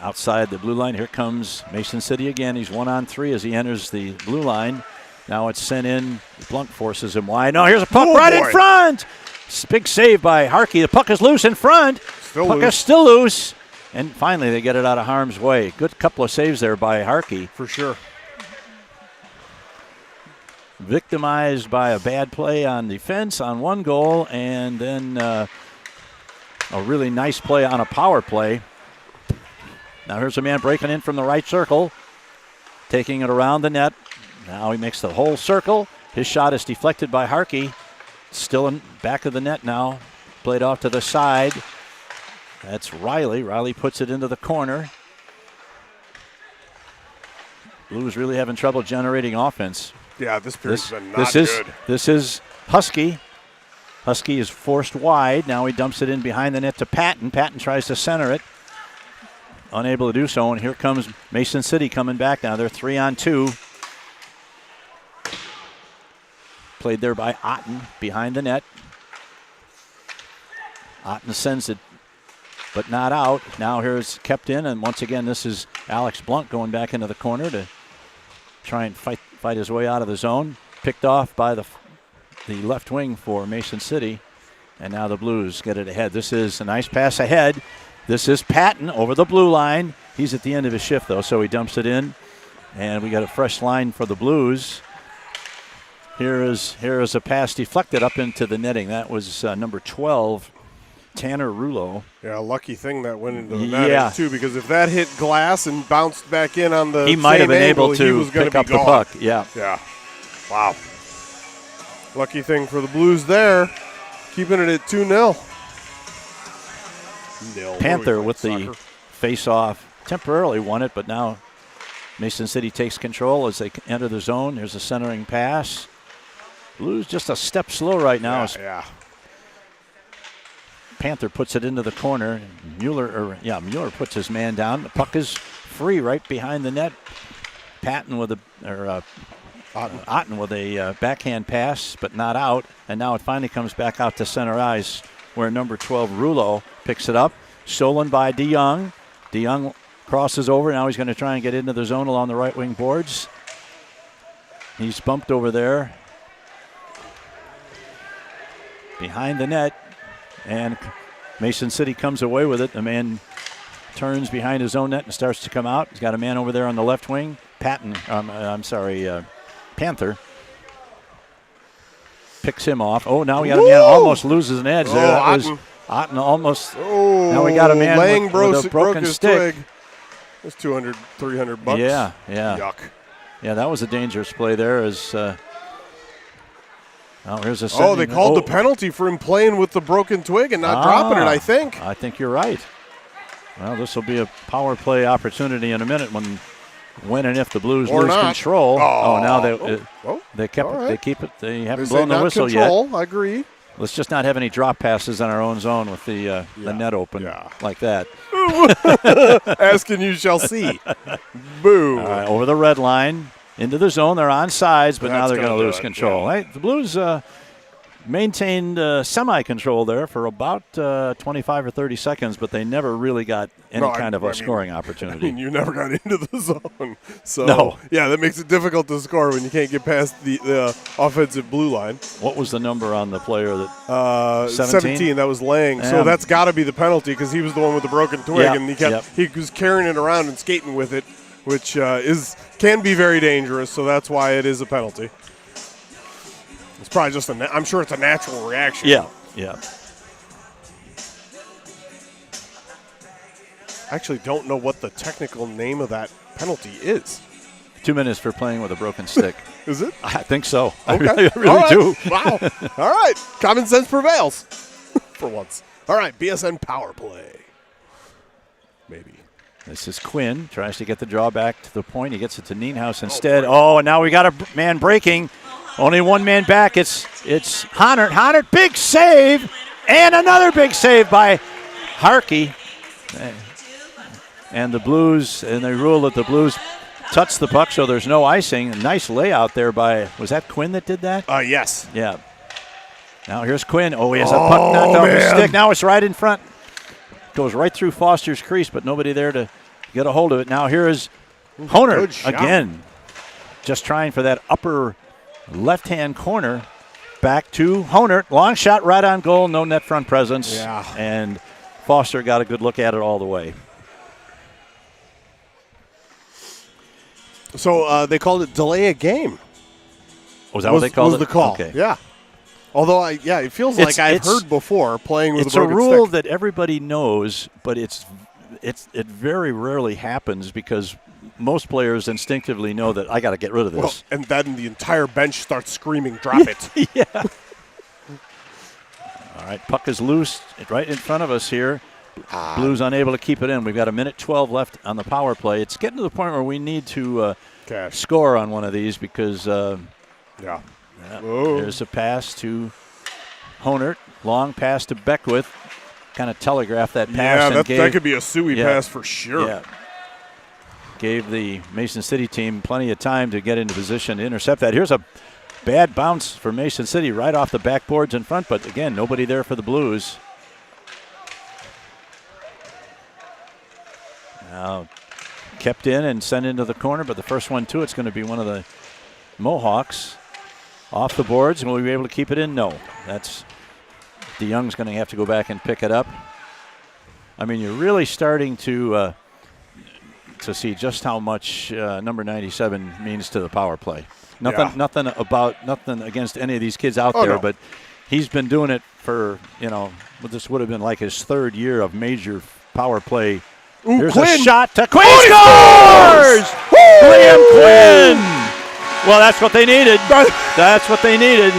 Outside the blue line, here comes Mason City again. He's 1-on-3 as he enters the blue line. Now it's sent in. Blunk forces him wide. No, here's a puck in front. Big save by Harkey. The puck is loose in front. Puck is still loose. And finally they get it out of harm's way. Good couple of saves there by Harkey. For sure. Victimized by a bad play on defense on one goal, and then a really nice play on a power play. Now here's a man breaking in from the right circle, taking it around the net. Now he makes the whole circle. His shot is deflected by Harkey. Still in back of the net now. Played off to the side. That's Riley. Riley puts it into the corner. Blues really having trouble generating offense. Yeah, this period's been not good. This is Husky. Husky is forced wide. Now he dumps it in behind the net to Patton. Patton tries to center it. Unable to do so, and here comes Mason City coming back now. They're 3-on-2. Played there by Otten behind the net. Otten sends it, but not out. Now here's kept in, and once again, this is Alex Blunt going back into the corner to try and fight his way out of the zone. Picked off by the left wing for Mason City, and now the Blues get it ahead. This is a nice pass ahead. This is Patton over the blue line. He's at the end of his shift, though, so he dumps it in, and we got a fresh line for the Blues. Here is a pass deflected up into the netting. That was number 12, Tanner Rouleau. Yeah, lucky thing that went into the netting, too, because if that hit glass and bounced back in on the he might have been able to pick up the puck. Yeah. Wow. Lucky thing for the Blues there, keeping it at 2-0. Panther with the face-off temporarily won it, but now Mason City takes control as they enter the zone. Here's a centering pass. Blues just a step slow right now. Yeah. Panther puts it into the corner. Mueller puts his man down. The puck is free right behind the net. Patton with Otten with a backhand pass, but not out. And now it finally comes back out to center ice, where number 12 Rouleau picks it up. Stolen by DeYoung. DeYoung crosses over. Now he's going to try and get into the zone along the right wing boards. He's bumped over there behind the net, and Mason City comes away with it. The man turns behind his own net and starts to come out. He's got a man over there on the left wing. Panther picks him off. Oh, now we got a man almost loses an edge there. That was Otten almost. Oh, now we got a man with a broken stick. That's $200, $300. Yeah. Yuck. Yeah, that was a dangerous play there. As Oh, here's a Oh, they called the penalty for him playing with the broken twig and not dropping it, I think. I think you're right. Well, this will be a power play opportunity in a minute when and if the Blues lose control. Now they keep it. They haven't blown the whistle yet. I agree. Let's just not have any drop passes in our own zone with the net open like that. Ask and you shall see. Boo. All right, over the red line, into the zone. They're on sides, but now they're going to lose control. Yeah. Right? The Blues maintained semi-control there for about 25 or 30 seconds, but they never really got any kind of a scoring opportunity. I mean, you never got into the zone. So, that makes it difficult to score when you can't get past the offensive blue line. What was the number on the player that 17? That was Lang. So that's got to be the penalty because he was the one with the broken twig, and he was carrying it around and skating with it, which can be very dangerous, so that's why it is a penalty. It's probably just I'm sure it's a natural reaction. Yeah. I actually don't know what the technical name of that penalty is. 2 minutes for playing with a broken stick. Is it? I think so. Okay. I really do. Wow. All right. Common sense prevails for once. All right. BSN power play. Maybe. This is Quinn. Tries to get the draw back to the point. He gets it to Nienhuis instead. And now we got a man breaking. Only one man back. It's Honert. Honert, big save. And another big save by Harkey. And the Blues, and they rule that the Blues touch the puck, so there's no icing. A nice layout there by, was that Quinn that did that? Yes. Yeah. Now here's Quinn. He has a puck knocked off the stick. Now it's right in front. Goes right through Foster's crease, but nobody there to get a hold of it. Now here is Honert again. Just trying for that upper left-hand corner. Back to Honert. Long shot right on goal. No net front presence. Yeah. And Foster got a good look at it all the way. So they called it delay a game. Was that what they called it? Was the call. Okay. Yeah. Although, it feels like I've heard before playing with a broken stick. It's a rule that everybody knows, but it very rarely happens because most players instinctively know that I got to get rid of this. Well, and then the entire bench starts screaming, drop it. Yeah. All right, puck is loose right in front of us here. Blues unable to keep it in. We've got a minute 12 left on the power play. It's getting to the point where we need to score on one of these because there's a pass to Honert. Long pass to Beckwith. Kind of telegraphed that pass. Yeah, that could be a Suey pass for sure. Yeah. Gave the Mason City team plenty of time to get into position to intercept that. Here's a bad bounce for Mason City right off the backboards in front, but again, nobody there for the Blues. Now kept in and sent into the corner, but the first one too, it's going to be one of the Mohawks off the boards. Will we be able to keep it in? No. That's DeYoung's going to have to go back and pick it up. I mean, you're really starting to see just how much number 97 means to the power play. Nothing against any of these kids out there, but he's been doing it for, this would have been like his third year of major power play. There's Quinn. A shot to Quinn. Scores! Liam Quinn! Well, that's what they needed. That's what they needed.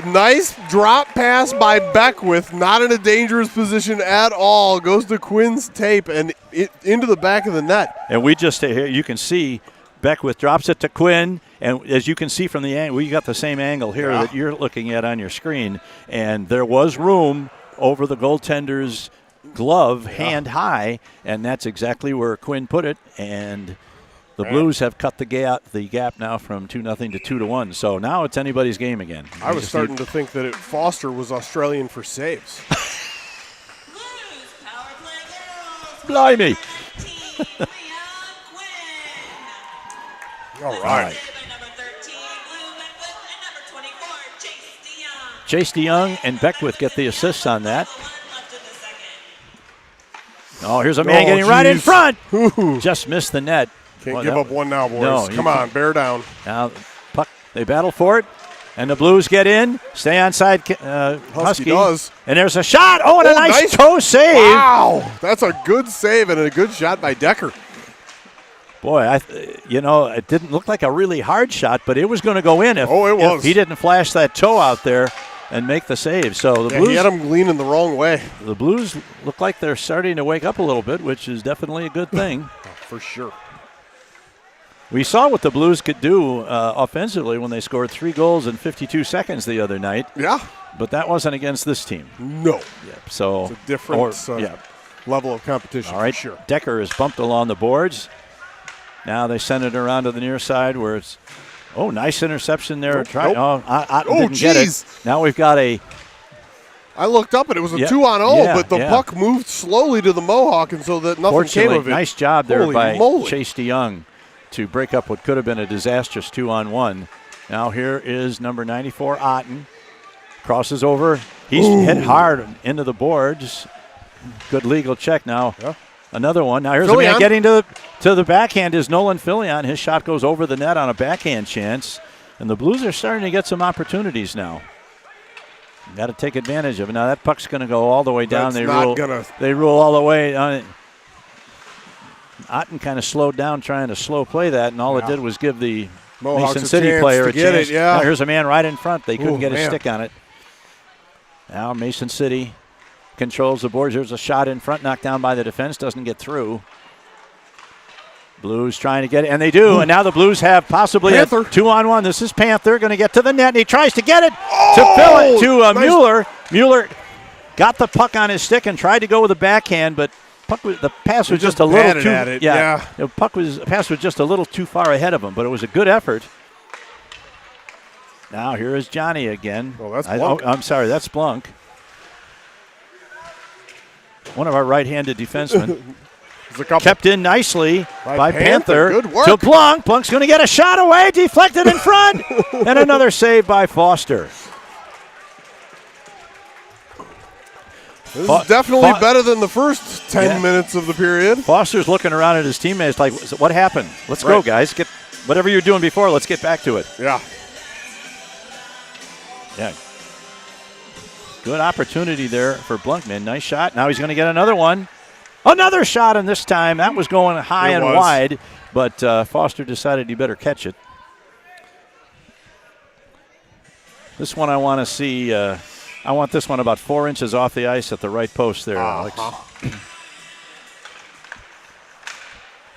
Nice drop pass by Beckwith, not in a dangerous position at all. Goes to Quinn's tape and into the back of the net. And we just here you can see Beckwith drops it to Quinn, and as you can see from the angle, we got the same angle here that you're looking at on your screen, and there was room over the goaltender's glove, hand high, and that's exactly where Quinn put it, and the Blues have cut the gap now from 2-0 to 2-1. So now it's anybody's game again. I was starting to think that Foster was Australian for saves. Blimey. All right. Chase DeYoung and Beckwith get the assists on that. Oh, here's a man getting right in front. Just missed the net. Can't give up one now, boys. No, come on, bear down. Now, puck, they battle for it, and the Blues get in. Stay onside, Husky does. And there's a shot. Oh, and a nice toe save. Wow, that's a good save and a good shot by Decker. Boy, it didn't look like a really hard shot, but it was going to go in if he didn't flash that toe out there and make the save. So the Blues, he had him leaning the wrong way. The Blues look like they're starting to wake up a little bit, which is definitely a good thing. For sure. We saw what the Blues could do offensively when they scored 3 goals in 52 seconds the other night. Yeah. But that wasn't against this team. No. Yep. So it's a different level of competition. All right. For sure. Decker is bumped along the boards. Now they send it around to the near side where it's nice interception there. Otten didn't get it. Now we've got a. I looked up and it was a 2-on-0, but the puck moved slowly to the Mohawk, and so that nothing came of it. Nice job there by moly. Chase DeYoung to break up what could have been a disastrous 2-on-1. Now here is number 94, Otten. Crosses over. He's hit hard into the boards. Good legal check now. Yeah. Another one. Now here's a man getting to the backhand is Nolan Filion. His shot goes over the net on a backhand chance. And the Blues are starting to get some opportunities now. Got to take advantage of it. Now that puck's going to go all the way down. They rule all the way. Otten kind of slowed down trying to slow play that, and all it did was give the Mohawks Mason City player a chance. Now here's a man right in front. They couldn't get a stick on it. Now Mason City controls the boards. There's a shot in front, knocked down by the defense, doesn't get through. Blues trying to get it, and they do. And now the Blues have possibly a 2-on-1. This is Panther going to get to the net, and he tries to get it to fill it to Mueller. Mueller got the puck on his stick and tried to go with a backhand, but the pass was just a little too. The pass was just a little too far ahead of him, but it was a good effort. Now here is Johnny again. Oh, that's Blunk. I'm sorry, that's Blunk. One of our right-handed defensemen. Kept in nicely by Panther. Good work. To Blunk. Blunk's going to get a shot away, deflected in front, and another save by Foster. This is definitely better than the first 10 minutes of the period. Foster's looking around at his teammates like, what happened? Let's go, guys. Get whatever you were doing before, let's get back to it. Yeah. Yeah. Good opportunity there for Blunkman. Nice shot. Now he's going to get another one. Another shot, and this time that was going high and wide, but Foster decided he better catch it. This one I want to see. I want this one about 4 inches off the ice at the right post there, Alex.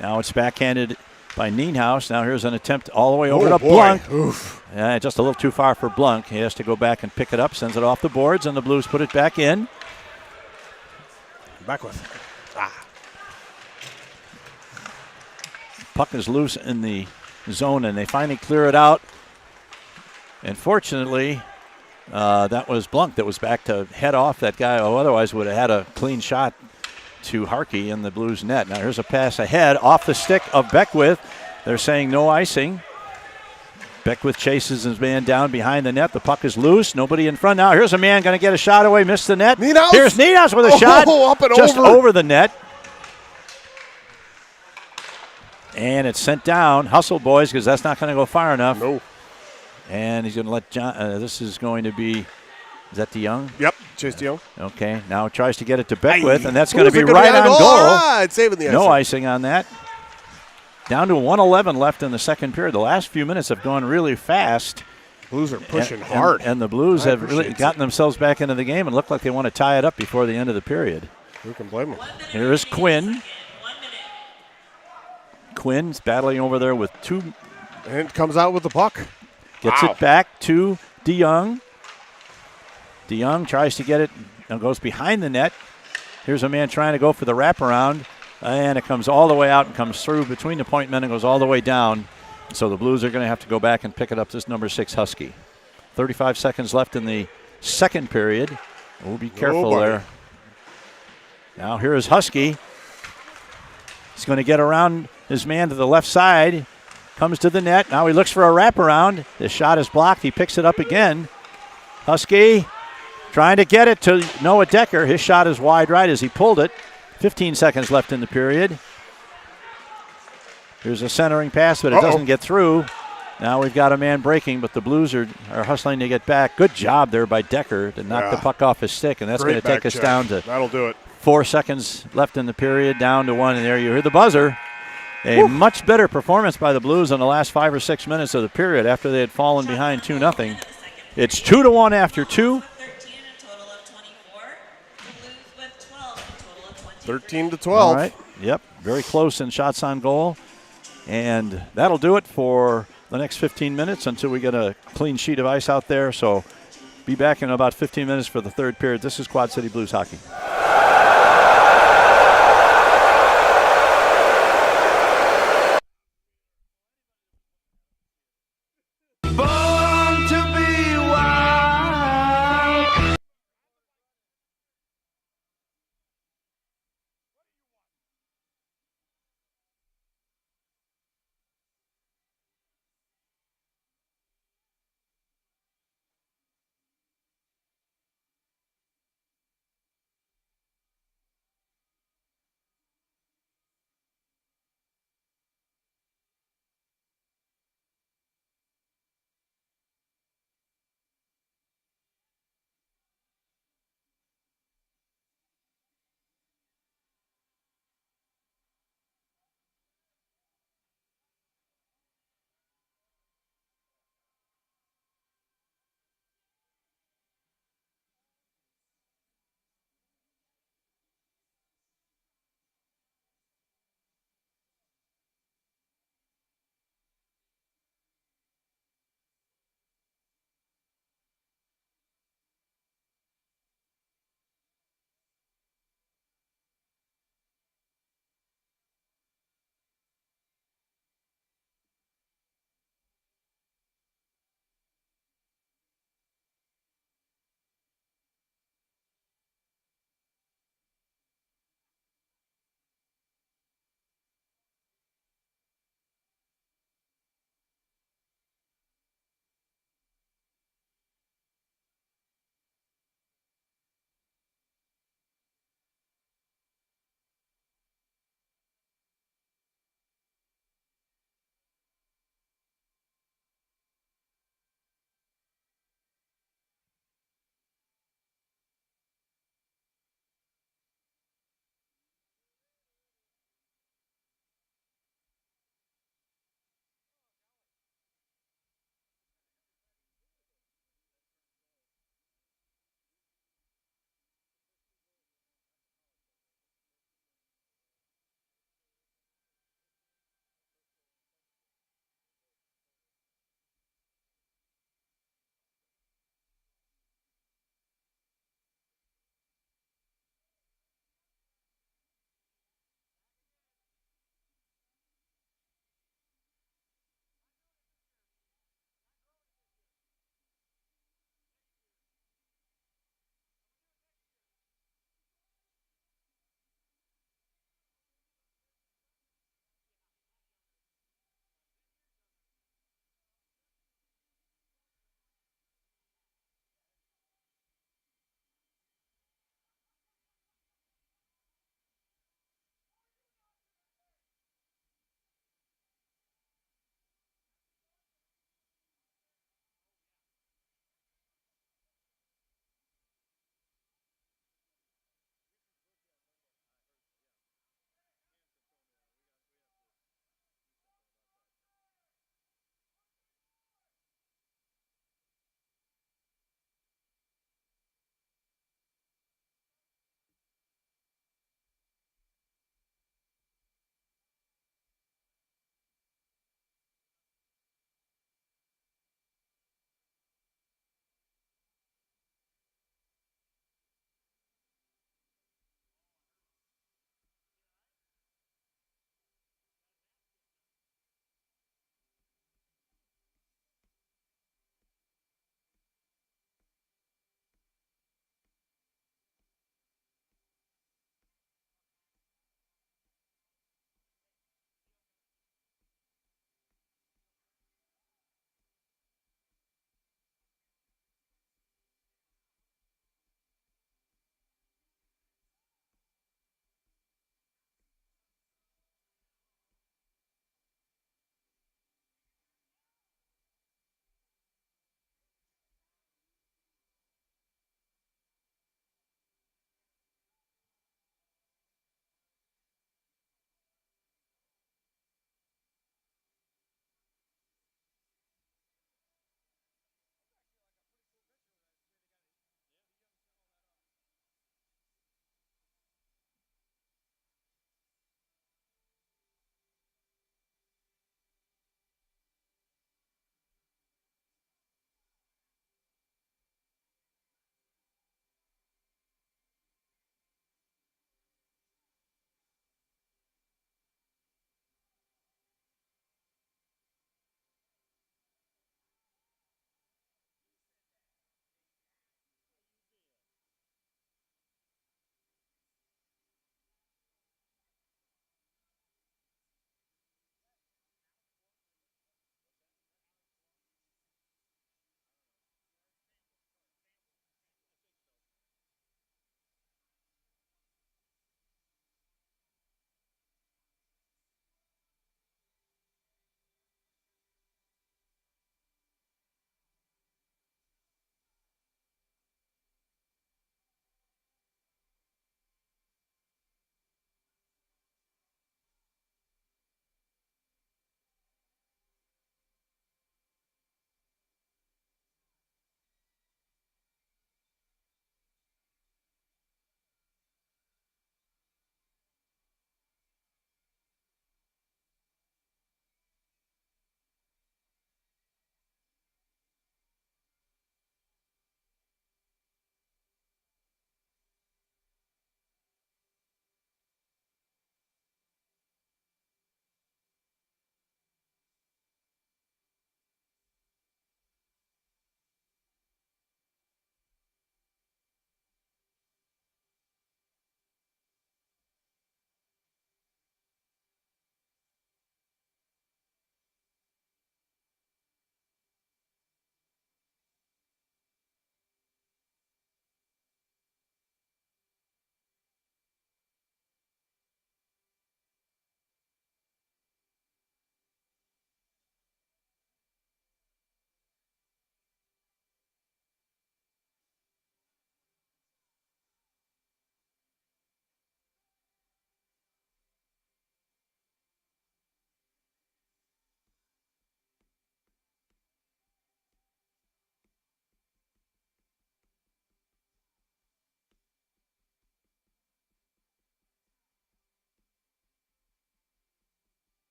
Now it's backhanded by Nienhaus. Now here's an attempt all the way over to Blunk. Just a little too far for Blunk. He has to go back and pick it up, sends it off the boards, and the Blues put it back in. Back with. Puck is loose in the zone, and they finally clear it out. And fortunately, that was Blunk that was back to head off that guy, who otherwise would have had a clean shot to Harkey in the Blues net. Now here's a pass ahead off the stick of Beckwith. They're saying no icing. Beckwith chases his man down behind the net. The puck is loose. Nobody in front. Now here's a man going to get a shot away. Missed the net. Nienhaus. Here's Nienhaus with a shot. Up and just over the net. And it's sent down. Hustle, boys, because that's not going to go far enough. No. And he's going to let John. This is going to be. Is that DeYoung? Yep, Chase DeYoung. Okay, now tries to get it to Beckwith, and that's going to be right on goal. All right, saving the icing. No icing on that. Down to 1:11 left in the second period. The last few minutes have gone really fast. Blues are pushing hard. And the Blues have really gotten themselves back into the game and look like they want to tie it up before the end of the period. Who can blame them? Here is Quinn. Quinn's battling over there with two. And comes out with the puck. Gets it back to DeYoung. DeYoung tries to get it and goes behind the net. Here's a man trying to go for the wraparound. And it comes all the way out and comes through between the point men and goes all the way down. So the Blues are going to have to go back and pick it up, this number 6 Husky. 35 seconds left in the second period. We'll be careful there. Now here is Husky. He's going to get around his man to the left side. Comes to the net. Now he looks for a wraparound. The shot is blocked. He picks it up again. Husky trying to get it to Noah Decker. His shot is wide right as he pulled it. 15 seconds left in the period. Here's a centering pass, but it doesn't get through. Now we've got a man breaking, but the Blues are hustling to get back. Good job there by Decker to knock the puck off his stick, and that's going to take us down to That'll do it. 4 seconds left in the period, down to 1, and there you hear the buzzer. A much better performance by the Blues in the last 5 or 6 minutes of the period after they had fallen behind 2-0. It's 2-1 after 2. 13-12. All right. Yep. Very close in shots on goal. And that'll do it for the next 15 minutes until we get a clean sheet of ice out there. So be back in about 15 minutes for the third period. This is Quad City Blues hockey. Born to be wild.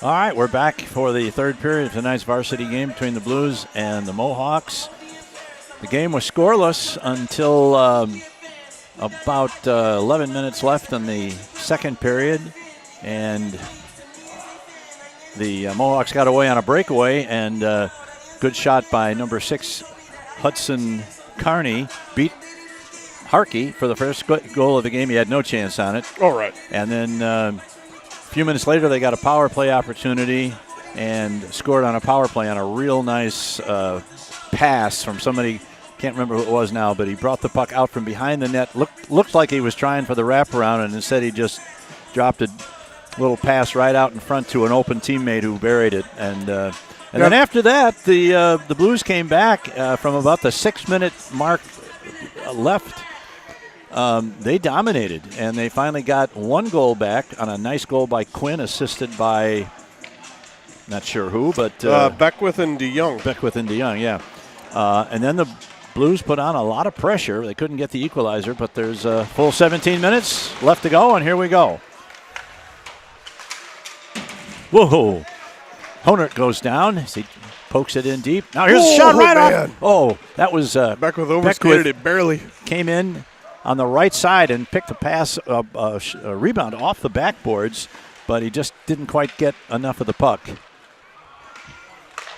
All right, we're back for the third period of tonight's varsity game between the Blues and the Mohawks. The game was scoreless until about 11 minutes left in the second period, and the Mohawks got away on a breakaway, and good shot by number 6, Hudson Carney, beat Harkey for the first goal of the game. He had no chance on it. All right. And then a few minutes later, they got a power play opportunity and scored on a power play on a real nice pass from somebody, can't remember who it was now, but he brought the puck out from behind the net. Looked like he was trying for the wraparound, and instead he just dropped a little pass right out in front to an open teammate who buried it. And then after that, the Blues came back from about the 6-minute mark left. They dominated, and they finally got one goal back on a nice goal by Quinn, assisted by not sure who, but Beckwith and DeYoung. Beckwith and DeYoung, yeah. And then the Blues put on a lot of pressure. They couldn't get the equalizer, but there's a full 17 minutes left to go, and here we go. Whoa! Honert goes down as he pokes it in deep. Now here's a shot right off. Oh, that was Beckwith overskated it barely. Came in on the right side and picked a pass, a rebound off the backboards, but he just didn't quite get enough of the puck.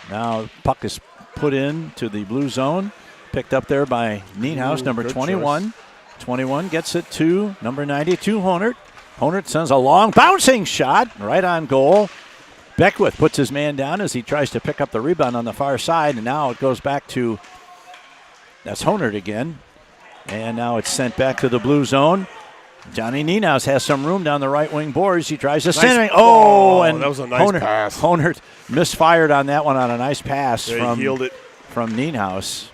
Now puck is put in to the blue zone, picked up there by Nienhuis, number 21. Choice. 21 gets it to number 92, Honert. Honert sends a long bouncing shot right on goal. Beckwith puts his man down as he tries to pick up the rebound on the far side, and now it goes back to, that's Honert again. And now it's sent back to the blue zone. Johnny Nienhuis has some room down the right wing boards. He tries to send it. Oh, and that was a nice pass. Honert misfired on that one on a nice pass from Nienhuis.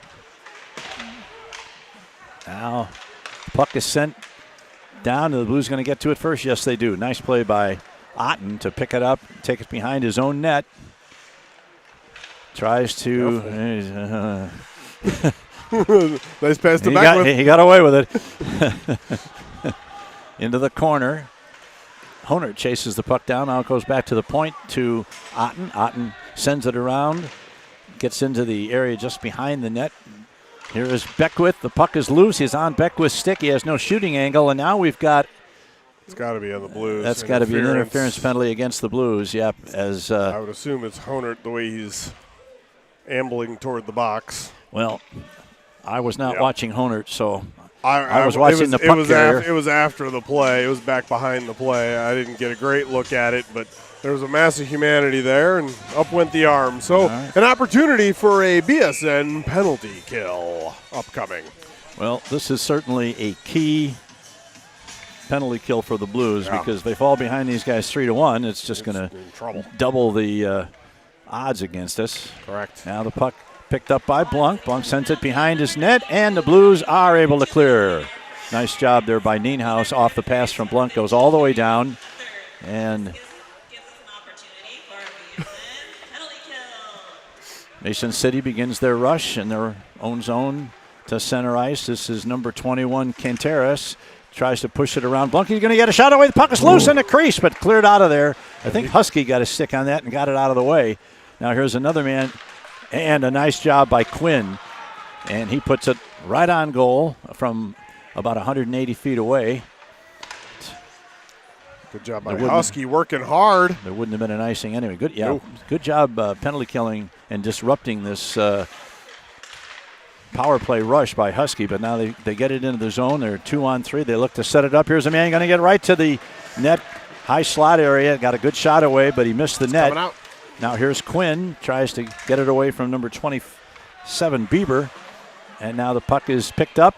Now puck is sent down. The Blues going to get to it first. Yes, they do. Nice play by Otten to pick it up, take it behind his own net. Tries to. Nice pass to Beckwith. He got away with it. Into the corner. Honert chases the puck down. Now it goes back to the point to Otten. Otten sends it around. Gets into the area just behind the net. Here is Beckwith. The puck is loose. He's on Beckwith's stick. He has no shooting angle. And now we've got. It's got to be on the Blues. That's got to be an interference penalty against the Blues. Yep. As I would assume it's Honert the way he's ambling toward the box. Well, I was not watching Honert, so I was watching the puck carrier. It was after the play. It was back behind the play. I didn't get a great look at it, but there was a mass of humanity there, and up went the arm. So an opportunity for a BSN penalty kill upcoming. Well, this is certainly a key penalty kill for the Blues because they fall behind these guys 3-1. It's just going to double the odds against us. Correct. Now the puck picked up by Blunk. Blunk sends it behind his net, and the Blues are able to clear. Nice job there by Nienhuis off the pass from Blunk. Goes all the way down. And Mason City begins their rush in their own zone to center ice. This is number 21, Canteras. Tries to push it around. Blunk, he's going to get a shot away. The puck is loose in the crease, but cleared out of there. I think Husky got a stick on that and got it out of the way. Now here's another man. And a nice job by Quinn. And he puts it right on goal from about 180 feet away. Good job by Husky, working hard. There wouldn't have been an icing anyway. Good job penalty killing and disrupting this power play rush by Husky. But now they get it into the zone. They're 2-on-3. They look to set it up. Here's a man going to get right to the net. High slot area. Got a good shot away, but he missed the net. Coming out. Now here's Quinn, tries to get it away from number 27, Bieber. And now the puck is picked up.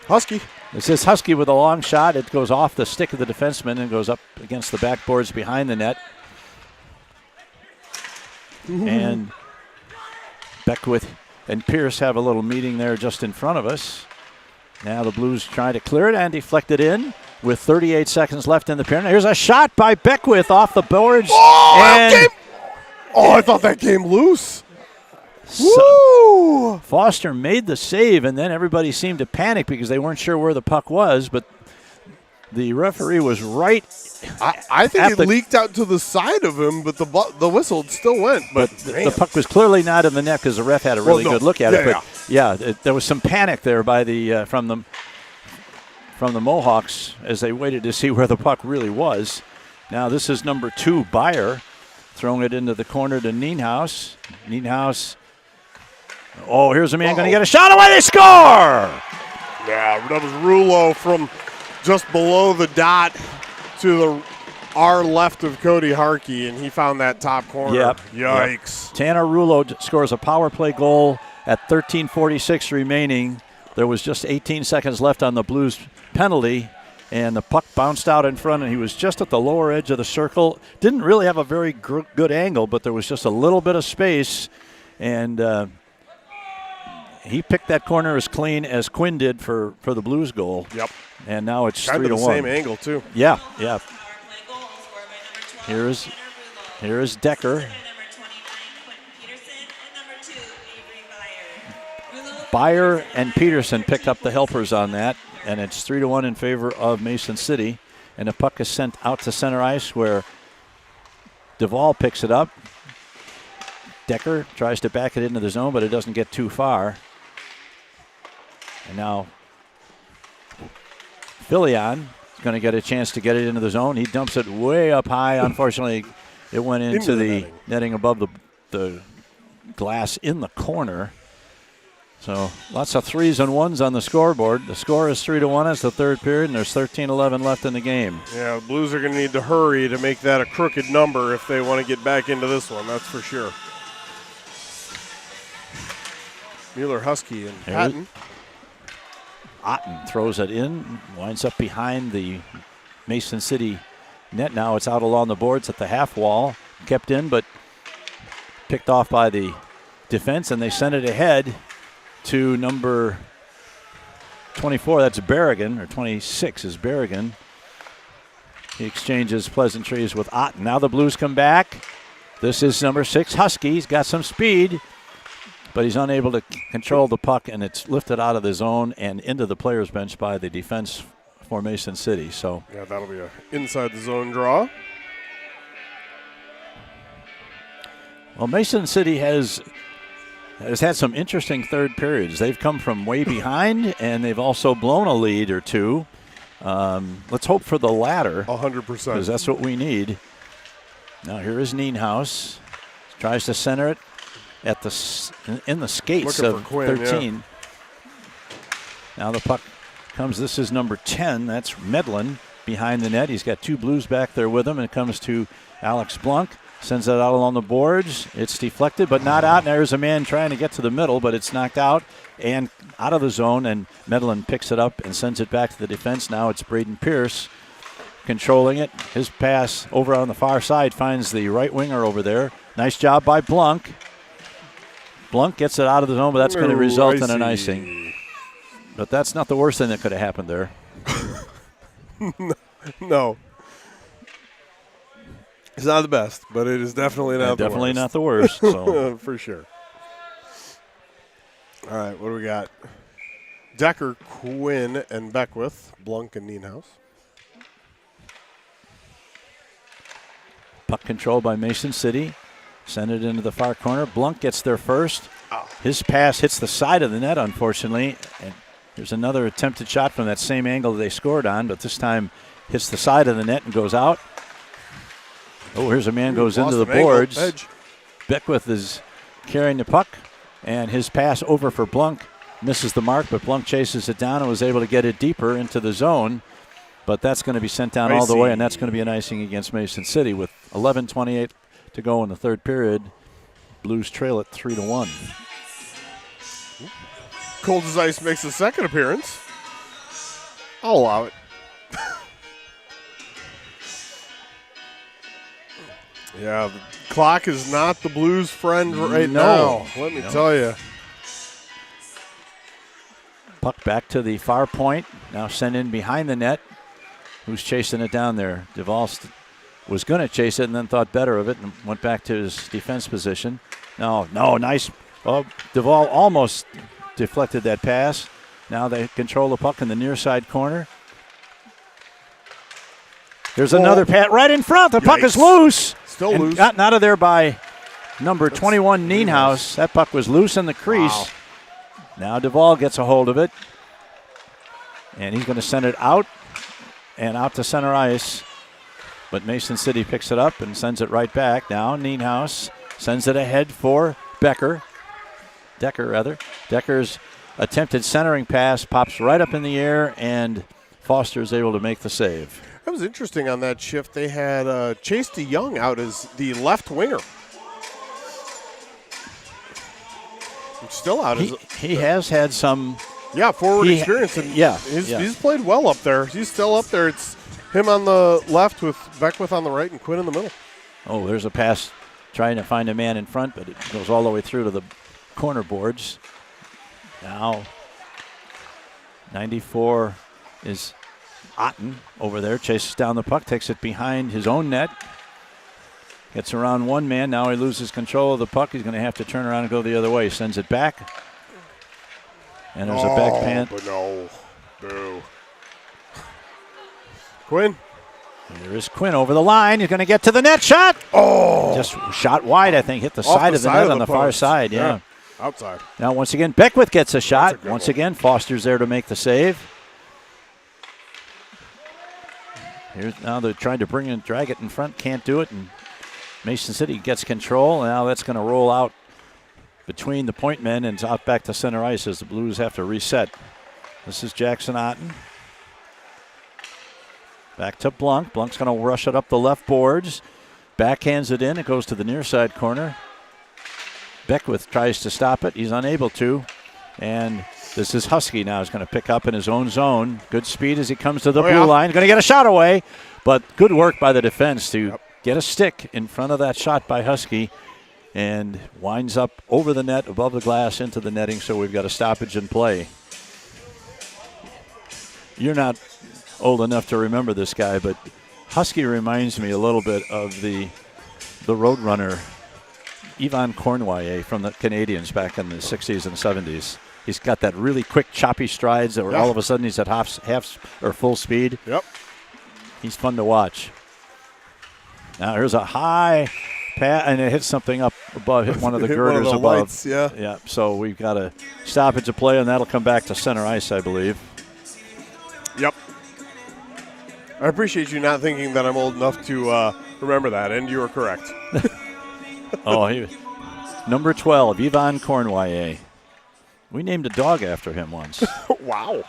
Husky. This is Husky with a long shot. It goes off the stick of the defenseman and goes up against the backboards behind the net. And Beckwith and Pierce have a little meeting there just in front of us. Now the Blues try to clear it and deflect it in with 38 seconds left in the period. Here's a shot by Beckwith off the boards. I thought that came loose. So Foster made the save, and then everybody seemed to panic because they weren't sure where the puck was. But The referee was right. I think it leaked out to the side of him, but the whistle still went. But the puck was clearly not in the net because the ref had a really good look at it. But there was some panic there by the from the Mohawks as they waited to see where the puck really was. Now this is number 2, Byer, throwing it into the corner to Nienhuis. Nienhuis. Oh, here's a man going to get a shot away. They score! Yeah, that was Rulo from just below the dot to our left of Cody Harkey, and he found that top corner. Yep. Yikes. Yep. Tanner Rulo scores a power play goal at 13:46 remaining. There was just 18 seconds left on the Blues penalty, and the puck bounced out in front, and he was just at the lower edge of the circle. Didn't really have a very good angle, but there was just a little bit of space, and he picked that corner as clean as Quinn did for the Blues goal. Yep. And now it's 3-1. Kind of the same angle, too. Yeah. Here is Decker. Byer and Peterson picked up the helpers on that, and it's 3-1 in favor of Mason City. And the puck is sent out to center ice where Duvall picks it up. Decker tries to back it into the zone, but it doesn't get too far. And now Filion is going to get a chance to get it into the zone. He dumps it way up high. Unfortunately, it went into the netting above the glass in the corner. So lots of 3s and 1s on the scoreboard. The score is 3-1 as the third period, and there's 13:11 left in the game. Yeah, the Blues are going to need to hurry to make that a crooked number if they want to get back into this one, that's for sure. Mueller, Husky, and Patton. Otten throws it in, winds up behind the Mason City net. Now it's out along the boards at the half wall, kept in, but picked off by the defense, and they send it ahead to number 24. That's Berrigan, or 26 is Berrigan. He exchanges pleasantries with Otten. Now the Blues come back. This is number 6, Husky. He's got some speed, but he's unable to control the puck, and it's lifted out of the zone and into the players' bench by the defense for Mason City. So yeah, that'll be a inside the zone draw. Well, Mason City has had some interesting third periods. They've come from way behind, and they've also blown a lead or two. Let's hope for the latter. 100%. Because that's what we need. Now here is Nienhuis. Tries to center it at in the skates of Quinn, 13. Yeah. Now the puck comes. This is number 10. That's Medlin behind the net. He's got 2 Blues back there with him, and it comes to Alex Blunk. Sends it out along the boards. It's deflected, but not out. And there's a man trying to get to the middle, but it's knocked out and out of the zone, and Medlin picks it up and sends it back to the defense. Now it's Braden Pierce controlling it. His pass over on the far side finds the right winger over there. Nice job by Blunk. Blunk gets it out of the zone, but that's going to result in an icing. But that's not the worst thing that could have happened there. No. It's not the best, but it is definitely not the worst. Definitely not the worst. So. For sure. All right, what do we got? Decker, Quinn, and Beckwith, Blunk, and Nienhuis. Puck control by Mason City. Send it into the far corner. Blunk gets there first. His pass hits the side of the net, unfortunately. And there's another attempted shot from that same angle that they scored on, but this time hits the side of the net and goes out. Oh, here's a man goes into the boards. Beckwith is carrying the puck, and his pass over for Blunk misses the mark, but Blunk chases it down and was able to get it deeper into the zone. But that's going to be sent down all the way, and that's going to be an icing against Mason City with 11:28 to go in the third period. Blues trail it 3-1. Cold as Ice makes a second appearance. I'll allow it. Yeah, the clock is not the Blues' friend right now. Let me tell you. Puck back to the far point. Now sent in behind the net. Who's chasing it down there? Duvall was going to chase it and then thought better of it and went back to his defense position. No, nice. Oh, Duvall almost deflected that pass. Now they control the puck in the near side corner. There's another pat right in front. The puck is loose. Still and loose. Gotten out of there by number 21, Nienhaus. That puck was loose in the crease. Wow. Now Duvall gets a hold of it. And he's going to send it out and out to center ice. But Mason City picks it up and sends it right back. Now Nienhaus sends it ahead for Decker. Decker's attempted centering pass pops right up in the air, and Foster is able to make the save. That was interesting on that shift. They had Chase DeYoung out as the left winger. Still out. He has had some forward experience. And he's played well up there. He's still up there. It's him on the left with Beckwith on the right and Quinn in the middle. Oh, there's a pass trying to find a man in front, but it goes all the way through to the corner boards. Now 94 is Otten over there, chases down the puck, takes it behind his own net, gets around one man. Now he loses control of the puck. He's going to have to turn around and go the other way. Sends it back, and there's a backhand. But no. Boo. Quinn. There is Quinn over the line. He's going to get to the net. Shot. Oh. Just shot wide, I think. Hit the side of the net on the far side. Yeah. Outside. Now once again, Beckwith gets a shot. Once again, Foster's there to make the save. Now they're trying to drag it in front. Can't do it. And Mason City gets control. Now that's going to roll out between the point men and out back to center ice as the Blues have to reset. This is Jackson Otten. Back to Blunk. Blunk's going to rush it up the left boards. Backhands it in. It goes to the near side corner. Beckwith tries to stop it. He's unable to. And this is Husky now. He's going to pick up in his own zone. Good speed as he comes to the blue line. Going to get a shot away. But good work by the defense to get a stick in front of that shot by Husky. And winds up over the net, above the glass, into the netting. So we've got a stoppage in play. You're not old enough to remember this guy, but Husky reminds me a little bit of the Roadrunner Yvon Cornwallier from the Canadians back in the 60s and 70s. He's got that really quick, choppy strides that all of a sudden he's at half or full speed. Yep. He's fun to watch. Now here's a high pass, and it hits something up above, hit one of the girders one of the above. lights, yeah. Yeah, so we've got a stoppage of play, and that'll come back to center ice, I believe. Yep. I appreciate you not thinking that I'm old enough to remember that, and you were correct. Number 12, Yvon Cornwallier. We named a dog after him once. Wow.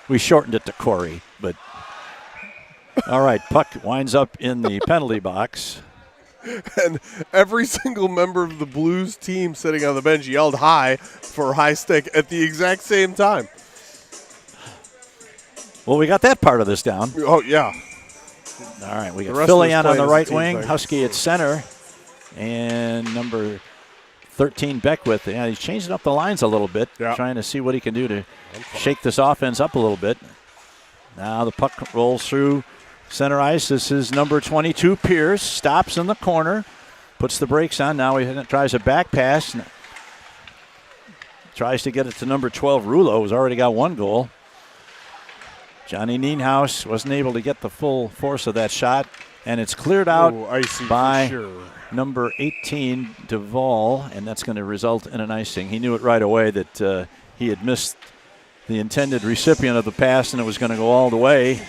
We shortened it to Corey, but all right, puck winds up in the penalty box. And every single member of the Blues team sitting on the bench yelled high for high stick at the exact same time. Well, we got that part of this down. Oh, yeah. All right, we got Fillion on the right wing, Husky at center, and number 13, Beckwith. Yeah, he's changing up the lines a little bit, trying to see what he can do to shake this offense up a little bit. Now the puck rolls through center ice. This is number 22, Pierce. Stops in the corner, puts the brakes on. Now he tries a back pass. Tries to get it to number 12, Rulo, who's already got one goal. Johnny Nienhaus wasn't able to get the full force of that shot, and it's cleared out by number 18, Duvall, and that's going to result in an icing. He knew it right away that he had missed the intended recipient of the pass, and it was going to go all the way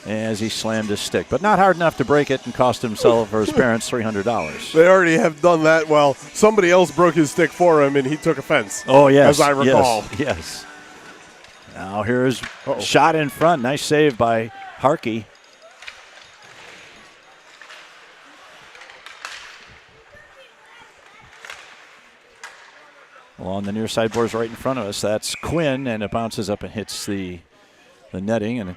as he slammed his stick. But not hard enough to break it and cost himself or his parents $300. They already have done that. Well, somebody else broke his stick for him, and he took offense. Oh, yes. As I recall. Yes. Now here's shot in front. Nice save by Harkey. Along the near side boards right in front of us. That's Quinn, and it bounces up and hits the netting.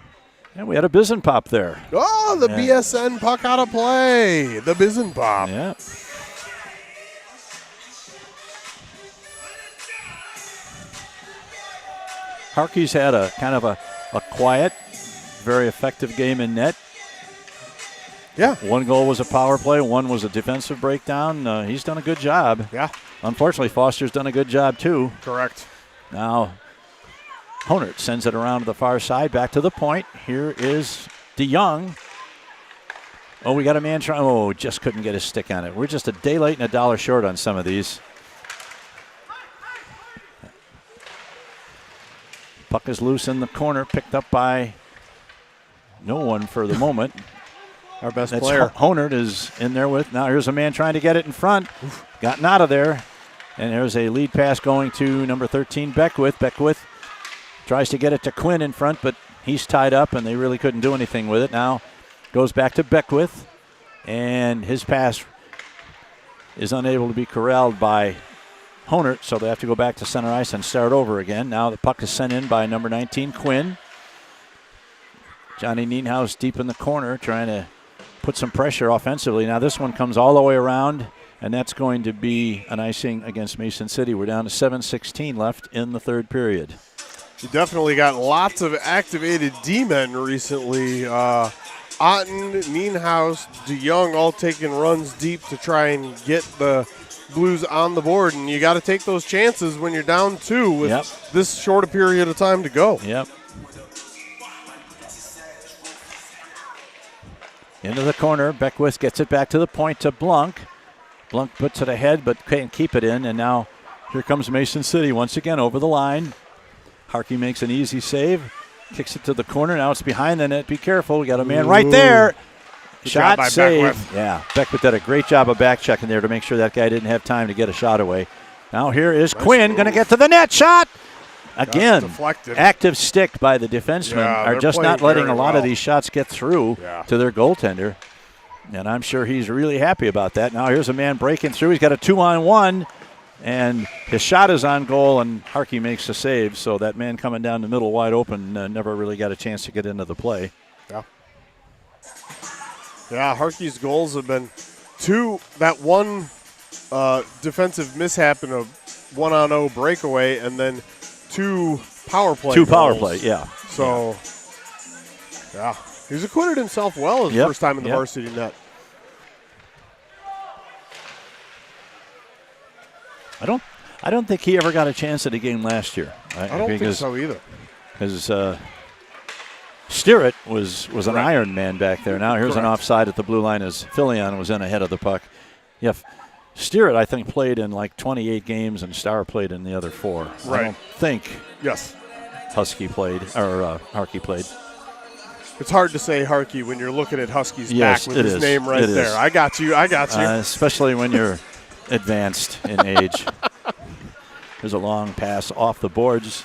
And we had a Bizen pop there. Oh, the BSN puck out of play. The Bizen pop. Yeah. Harkey's had a kind of a quiet, very effective game in net. Yeah. One goal was a power play. One was a defensive breakdown. He's done a good job. Yeah. Unfortunately, Foster's done a good job, too. Correct. Now, Honert sends it around to the far side, back to the point. Here is DeYoung. Oh, we got a man trying. Oh, just couldn't get his stick on it. We're just a day late and a dollar short on some of these. Puck is loose in the corner, picked up by no one for the moment. Our best player. Honert is in there with. Now here's a man trying to get it in front. Gotten out of there. And there's a lead pass going to number 13, Beckwith. Beckwith tries to get it to Quinn in front, but he's tied up, and they really couldn't do anything with it. Now goes back to Beckwith, and his pass is unable to be corralled by Honert, so they have to go back to center ice and start over again. Now the puck is sent in by number 19, Quinn. Johnny Nienhaus deep in the corner trying to put some pressure offensively. Now this one comes all the way around, and that's going to be an icing against Mason City. We're down to 7:16 left in the third period. You definitely got lots of activated D-men recently. Otten, Nienhaus, DeYoung all taking runs deep to try and get the Blues on the board, and you got to take those chances when you're down 2 with this short a period of time to go. Yep. Into the corner, Beckwith gets it back to the point to Blunk. Blunk puts it ahead but can't keep it in, and now here comes Mason City once again over the line. Harkey makes an easy save, kicks it to the corner. Now it's behind the net. Be careful. We got a man right there. Shot by save. Beckwith. Yeah, Beckwith did a great job of back checking there to make sure that guy didn't have time to get a shot away. Now here is Quinn going to get to the net. Shot. Again, active stick by the defensemen are just not letting a lot of these shots get through to their goaltender. And I'm sure he's really happy about that. Now here's a man breaking through. He's got a 2-on-1, and his shot is on goal, and Harkey makes the save. So that man coming down the middle wide open never really got a chance to get into the play. Yeah, Harkey's goals have been 2. That one defensive mishap in a 1-on-0 breakaway, and then 2 power play goals. 2 power play, yeah. So, yeah. He's acquitted himself well his first time in the varsity net. I don't think he ever got a chance at a game last year. I don't think so either. Because Stirrett was an Iron Man back there. Now here's an offside at the blue line as Filion was in ahead of the puck. Yeah, Stirrett, I think, played in like 28 games, and Starr played in the other 4. Right. I don't think Harkey played. It's hard to say Harkey when you're looking at Husky's back with his name right there. I got you. Especially when you're advanced in age. There's a long pass off the boards.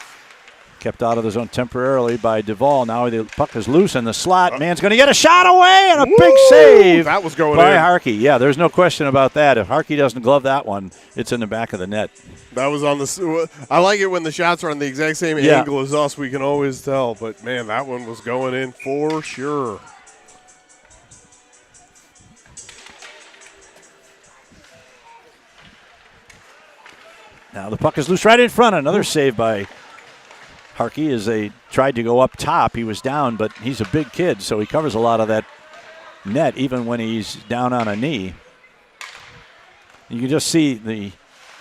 Kept out of the zone temporarily by Duvall. Now the puck is loose in the slot. Man's going to get a shot away, and a big save that was going by in. Harkey. Yeah, there's no question about that. If Harkey doesn't glove that one, it's in the back of the net. That was on the. I like it when the shots are on the exact same angle as us. We can always tell. But, man, that one was going in for sure. Now the puck is loose right in front. Another save by Harkey as they tried to go up top. He was down, but he's a big kid, so he covers a lot of that net even when he's down on a knee. You can just see the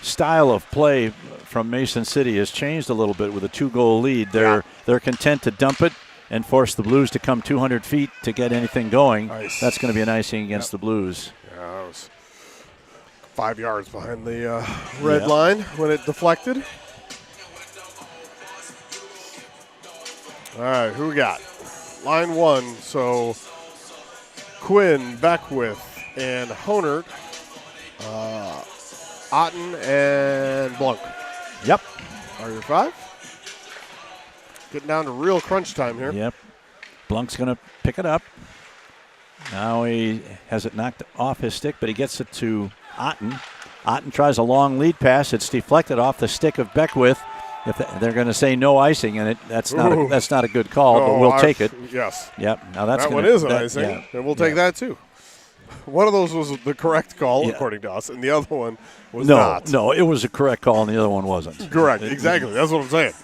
style of play from Mason City has changed a little bit with a 2-goal lead. They're content to dump it and force the Blues to come 200 feet to get anything going. Nice. That's going to be an icing against the Blues. Yeah, that was 5 yards behind the red line when it deflected. All right, who we got? Line 1, so Quinn, Beckwith, and Honert, Otten, and Blunk. Yep. Are your 5? Getting down to real crunch time here. Yep. Blunk's going to pick it up. Now he has it knocked off his stick, but he gets it to Otten. Otten tries a long lead pass. It's deflected off the stick of Beckwith. If they're going to say no icing, and that's not a good call, but we'll take it. Yes. Yep. Now that one is an icing, and we'll take that too. One of those was the correct call, according to us, and the other one was not. No, it was a correct call, and the other one wasn't. Correct. Exactly. That's what I'm saying.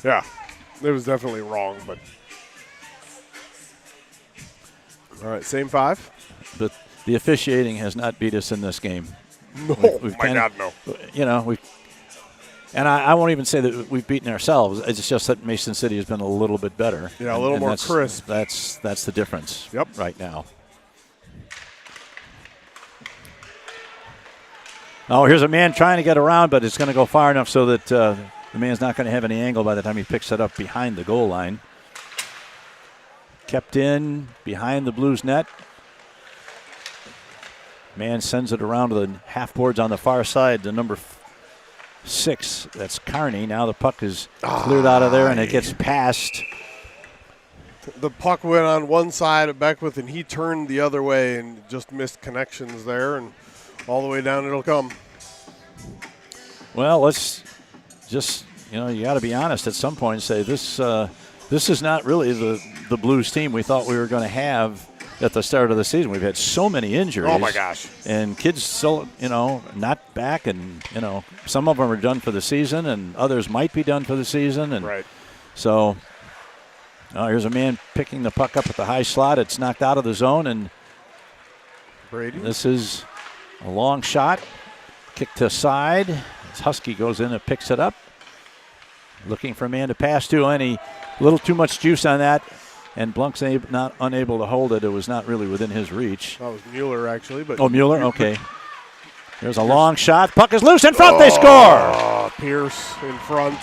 Yeah. It was definitely wrong, but. All right, same 5. But the officiating has not beat us in this game. No, my God, no. You know, And I won't even say that we've beaten ourselves. It's just that Mason City has been a little bit better. Yeah, a little more crisp. That's the difference. Yep. Right now. Oh, here's a man trying to get around, but it's going to go far enough so that the man's not going to have any angle by the time he picks it up behind the goal line. Kept in behind the Blues net. Man sends it around to the half boards on the far side to number 6. That's Carney. Now the puck is cleared out of there, and it gets past. The puck went on one side of Beckwith, and he turned the other way and just missed connections there, and all the way down it'll come. Well, let's just, you got to be honest at some point and say this is not really the Blues team we thought we were going to have at the start of the season. We've had so many injuries. Oh, my gosh. And kids still, not back, and, some of them are done for the season, and others might be done for the season. And right. So here's a man picking the puck up at the high slot. It's knocked out of the zone, and Brady. This is a long shot. Kick to side. As Husky goes in and picks it up. Looking for a man to pass to, and a little too much juice on that. And Blunk's not unable to hold it. It was not really within his reach. That was Mueller, actually. But Mueller? Okay. There's a long shot. Puck is loose in front. They score! Pierce in front.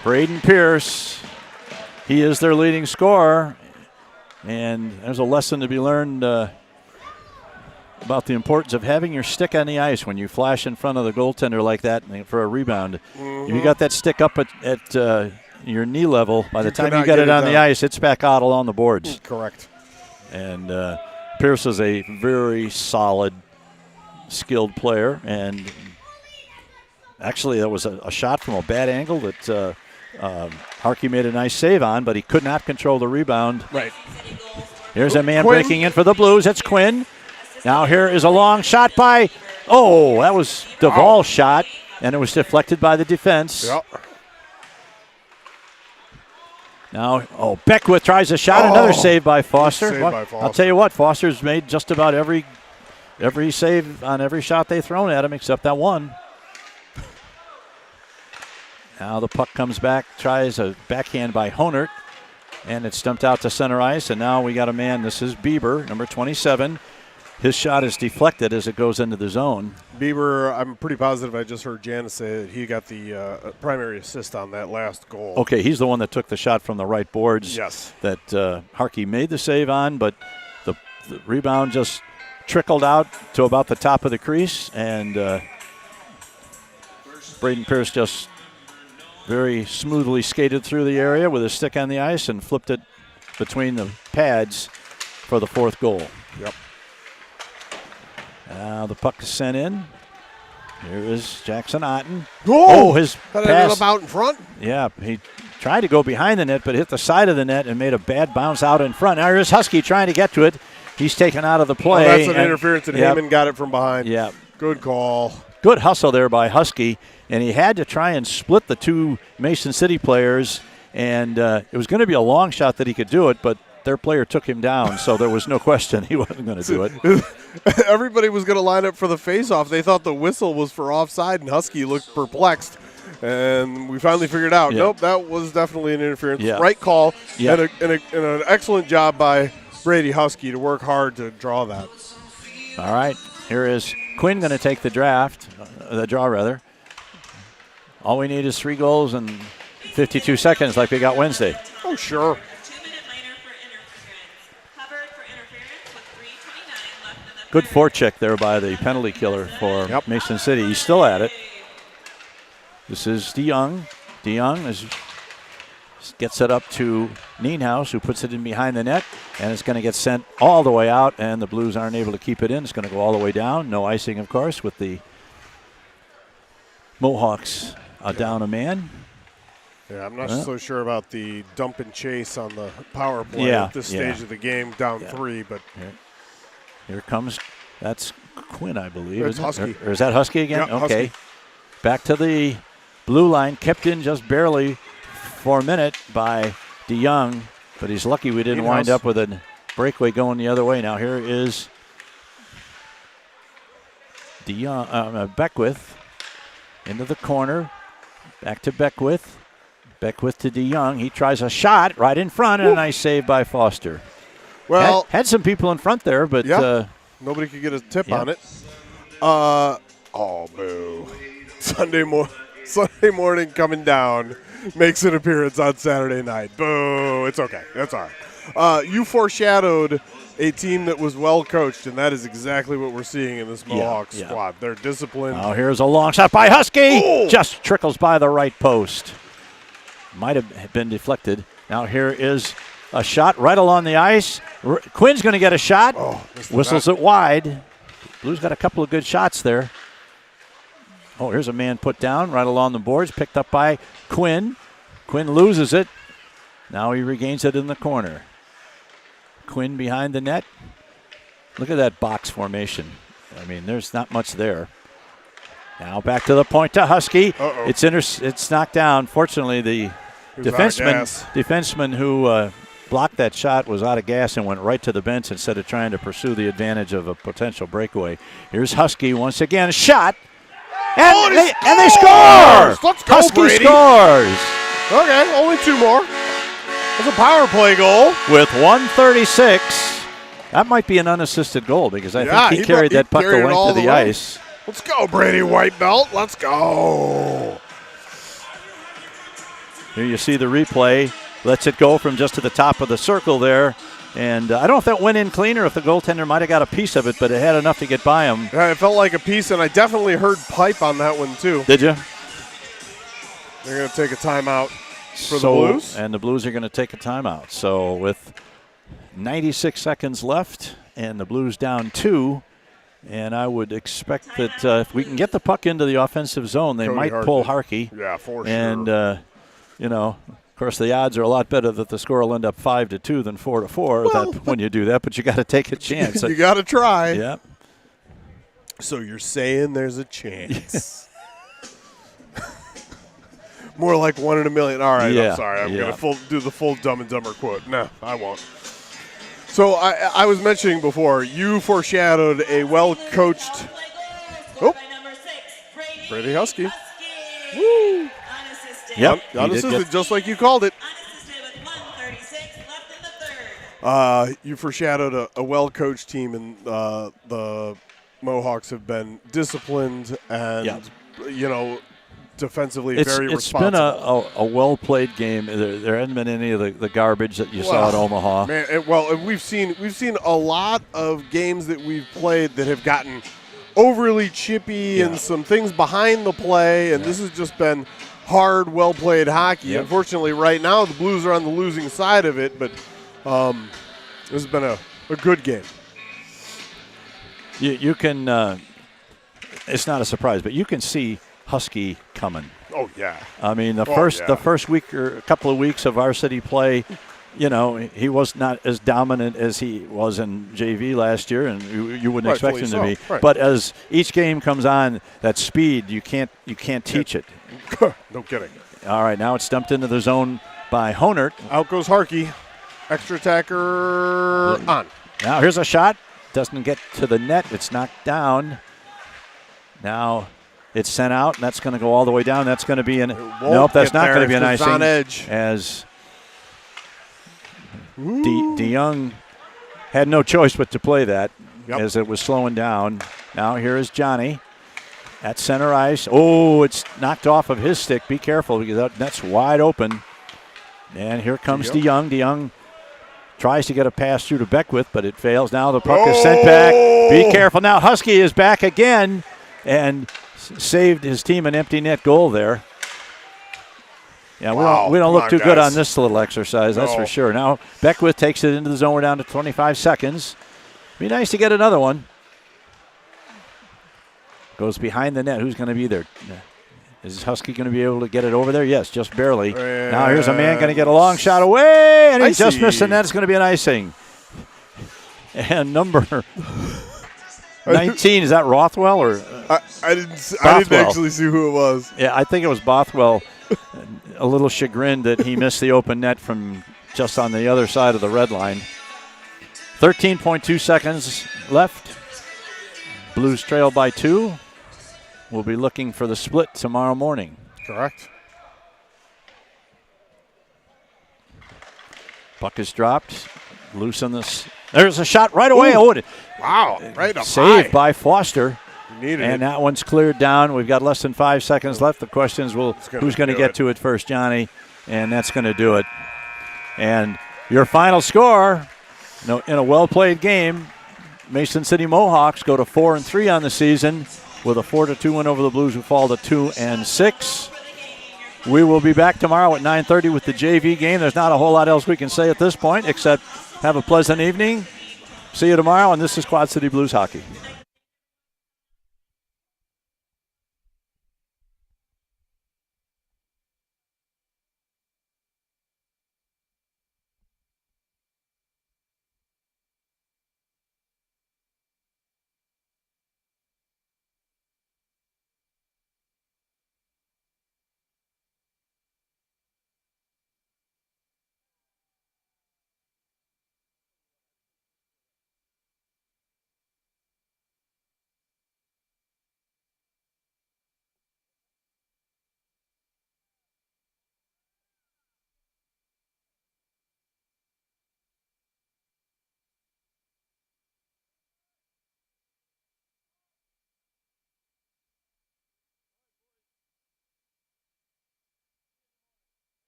Braden Pierce. He is their leading scorer. And there's a lesson to be learned about the importance of having your stick on the ice when you flash in front of the goaltender like that for a rebound. If you got that stick up at your knee level, by the time you get it on the ice, it's back out along the boards. Correct. And Pierce is a very solid, skilled player. And actually, that was a shot from a bad angle that Harkey made a nice save on, but he could not control the rebound. Right. Here's a man Quinn. breaking in for the Blues. It's Quinn. Now here is a long shot by, that was Duvall's shot, and it was deflected by the defense. Yep. Now, Beckwith tries a shot. Another save by Foster. Save by Foster. I'll tell you what, Foster's made just about every save on every shot they've thrown at him except that one. Now the puck comes back, tries a backhand by Honert, and it's dumped out to center ice. And now we got a man, this is Bieber, number 27. His shot is deflected as it goes into the zone. Bieber, I'm pretty positive I just heard Janice say that he got the primary assist on that last goal. Okay, he's the one that took the shot from the right boards. Yes. That Harkey made the save on, but the rebound just trickled out to about the top of the crease, and Braden Pierce just very smoothly skated through the area with his stick on the ice and flipped it between the pads for the 4th goal. Yep. Now the puck is sent in. Here is Jackson Otten. His Had pass. it up out in front. Yeah, he tried to go behind the net, but hit the side of the net and made a bad bounce out in front. Now here's Husky trying to get to it. He's taken out of the play. That's an interference, and Heyman got it from behind. Yeah. Good call. Good hustle there by Husky, and he had to try and split the two Mason City players, and it was going to be a long shot that he could do it, but their player took him down, so there was no question he wasn't going to do it. Everybody was going to line up for the face-off. They thought the whistle was for offside, and Husky looked perplexed. And we finally figured out, nope, that was definitely an interference. Yeah. Right call, Yeah. and an excellent job by Brady Husky to work hard to draw that. All right, here is Quinn going to take the draw. All we need is 3 goals in 52 seconds like we got Wednesday. Oh, sure. 2-minute minor for interference. Covered for interference with 3:29 left in the Good third. forecheck there by the penalty killer for Mason City. He's still at it. This is DeYoung. DeYoung gets it up to Nienhaus, who puts it in behind the net, and it's going to get sent all the way out, and the Blues aren't able to keep it in. It's going to go all the way down. No icing, of course, with the Mohawks down a man. Yeah, I'm not so sure about the dump and chase on the power play at this stage of the game, down 3. But here comes, that's Quinn, I believe. It's isn't it? Husky. Or is that Husky again? Yeah, okay. Husky. Back to the blue line, kept in just barely for a minute by DeYoung, but he's lucky we didn't wind up with a breakaway going the other way. Now here is DeYoung, Beckwith. into the corner. Back to Beckwith. Beckwith to DeYoung. He tries a shot right in front, and a nice save by Foster. Well, had some people in front there, but nobody could get a tip on it. Oh, boo. Sunday morning coming down makes an appearance on Saturday night. Boo. It's okay. That's all right. You foreshadowed a team that was well coached, and that is exactly what we're seeing in this Mohawk squad. They're disciplined. Now here's a long shot by Husky. Just trickles by the right post. Might have been deflected. Now here is a shot right along the ice. Quinn's going to get a shot. Whistles it wide. Blues got a couple of good shots there. Oh, here's a man put down right along the boards, picked up by Quinn. Quinn loses it. Now he regains it in the corner. Quinn behind the net. Look at that box formation. I mean, there's not much there. Now back to the point to Husky. It's knocked down. Fortunately, the defenseman who blocked that shot was out of gas and went right to the bench instead of trying to pursue the advantage of a potential breakaway. Here's Husky once again. A shot. And they score! Let's go, Husky Brady. scores! Okay, only 2 more. That's a power play goal. With 1:36. That might be an unassisted goal because I think he carried that puck the length of the ice. Let's go, Brady Whitebelt. Let's go. Here you see the replay. Lets it go from just to the top of the circle there. And I don't know if that went in clean or if the goaltender might have got a piece of it, but it had enough to get by him. Yeah, it felt like a piece, and I definitely heard pipe on that one, too. Did you? They're going to take a timeout for the Blues. And the Blues are going to take a timeout. So with 96 seconds left and the Blues down 2, and I would expect that if we can get the puck into the offensive zone, they might pull Harkey. Yeah, for sure. And, of course, the odds are a lot better that the score will end up 5-2 than 4-4 when you do that, but you got to take a chance. You got to try. Yeah. So you're saying there's a chance. More like 1 in a million. All right, I'm sorry. I'm going to do the full Dumb and Dumber quote. No, I won't. So I was mentioning before, you foreshadowed a well-coached Brady Husky. Woo! Yep, unassisted, just like you called it. You foreshadowed a well-coached team, and the Mohawks have been disciplined and, defensively very responsible. It's been a well-played game. There hasn't been any of the garbage that you saw at Omaha. Man, we've seen a lot of games that we've played that have gotten overly chippy and some things behind the play, and this has just been hard, well-played hockey. Yep. Unfortunately, right now the Blues are on the losing side of it, but this has been a good game. You can it's not a surprise, but you can see Husky coming. Oh, yeah. I mean, the first week or a couple of weeks of varsity play, he was not as dominant as he was in JV last year, and you wouldn't expect him to be. Right. But as each game comes on, that speed, you can't teach it. No kidding. All right, now it's dumped into the zone by Honert. Out goes Harkey. Extra attacker on. Now here's a shot. Doesn't get to the net. It's knocked down. Now it's sent out, and that's going to go all the way down. That's going to be nope, that's not going to be an icing. On edge. As DeYoung had no choice but to play that as it was slowing down. Now here is Johnny at center ice. Oh, it's knocked off of his stick. Be careful because that net's wide open. And here comes DeYoung. DeYoung tries to get a pass through to Beckwith, but it fails. Now the puck is sent back. Be careful. Now Husky is back again and saved his team an empty net goal there. Yeah, we don't look too good on this little exercise, that's for sure. Now Beckwith takes it into the zone. We're down to 25 seconds. Be nice to get another one. Goes behind the net. Who's going to be there? Is Husky going to be able to get it over there? Yes, just barely. Now here's a man going to get a long shot away, and he just missed the net. It's going to be an icing. And number 19, is that Rothwell or? I didn't actually see who it was. Yeah, I think it was Bothwell. A little chagrined that he missed the open net from just on the other side of the red line. 13.2 seconds left. Blues trail by 2. will be looking for the split tomorrow morning. Correct. Puck is dropped. Loose on this. There's a shot right away. Ooh. Oh, Wow, right up saved high. by Foster. Needed And it. that one's cleared down. We've got less than 5 seconds left. The question is, who's going to get to it first, Johnny? And that's going to do it. And your final score, in a well-played game, Mason City Mohawks go to 4-3 on the season with a 4-2 win over the Blues, who fall to 2-6. We will be back tomorrow at 9:30 with the JV game. There's not a whole lot else we can say at this point except have a pleasant evening. See you tomorrow, and this is Quad City Blues Hockey.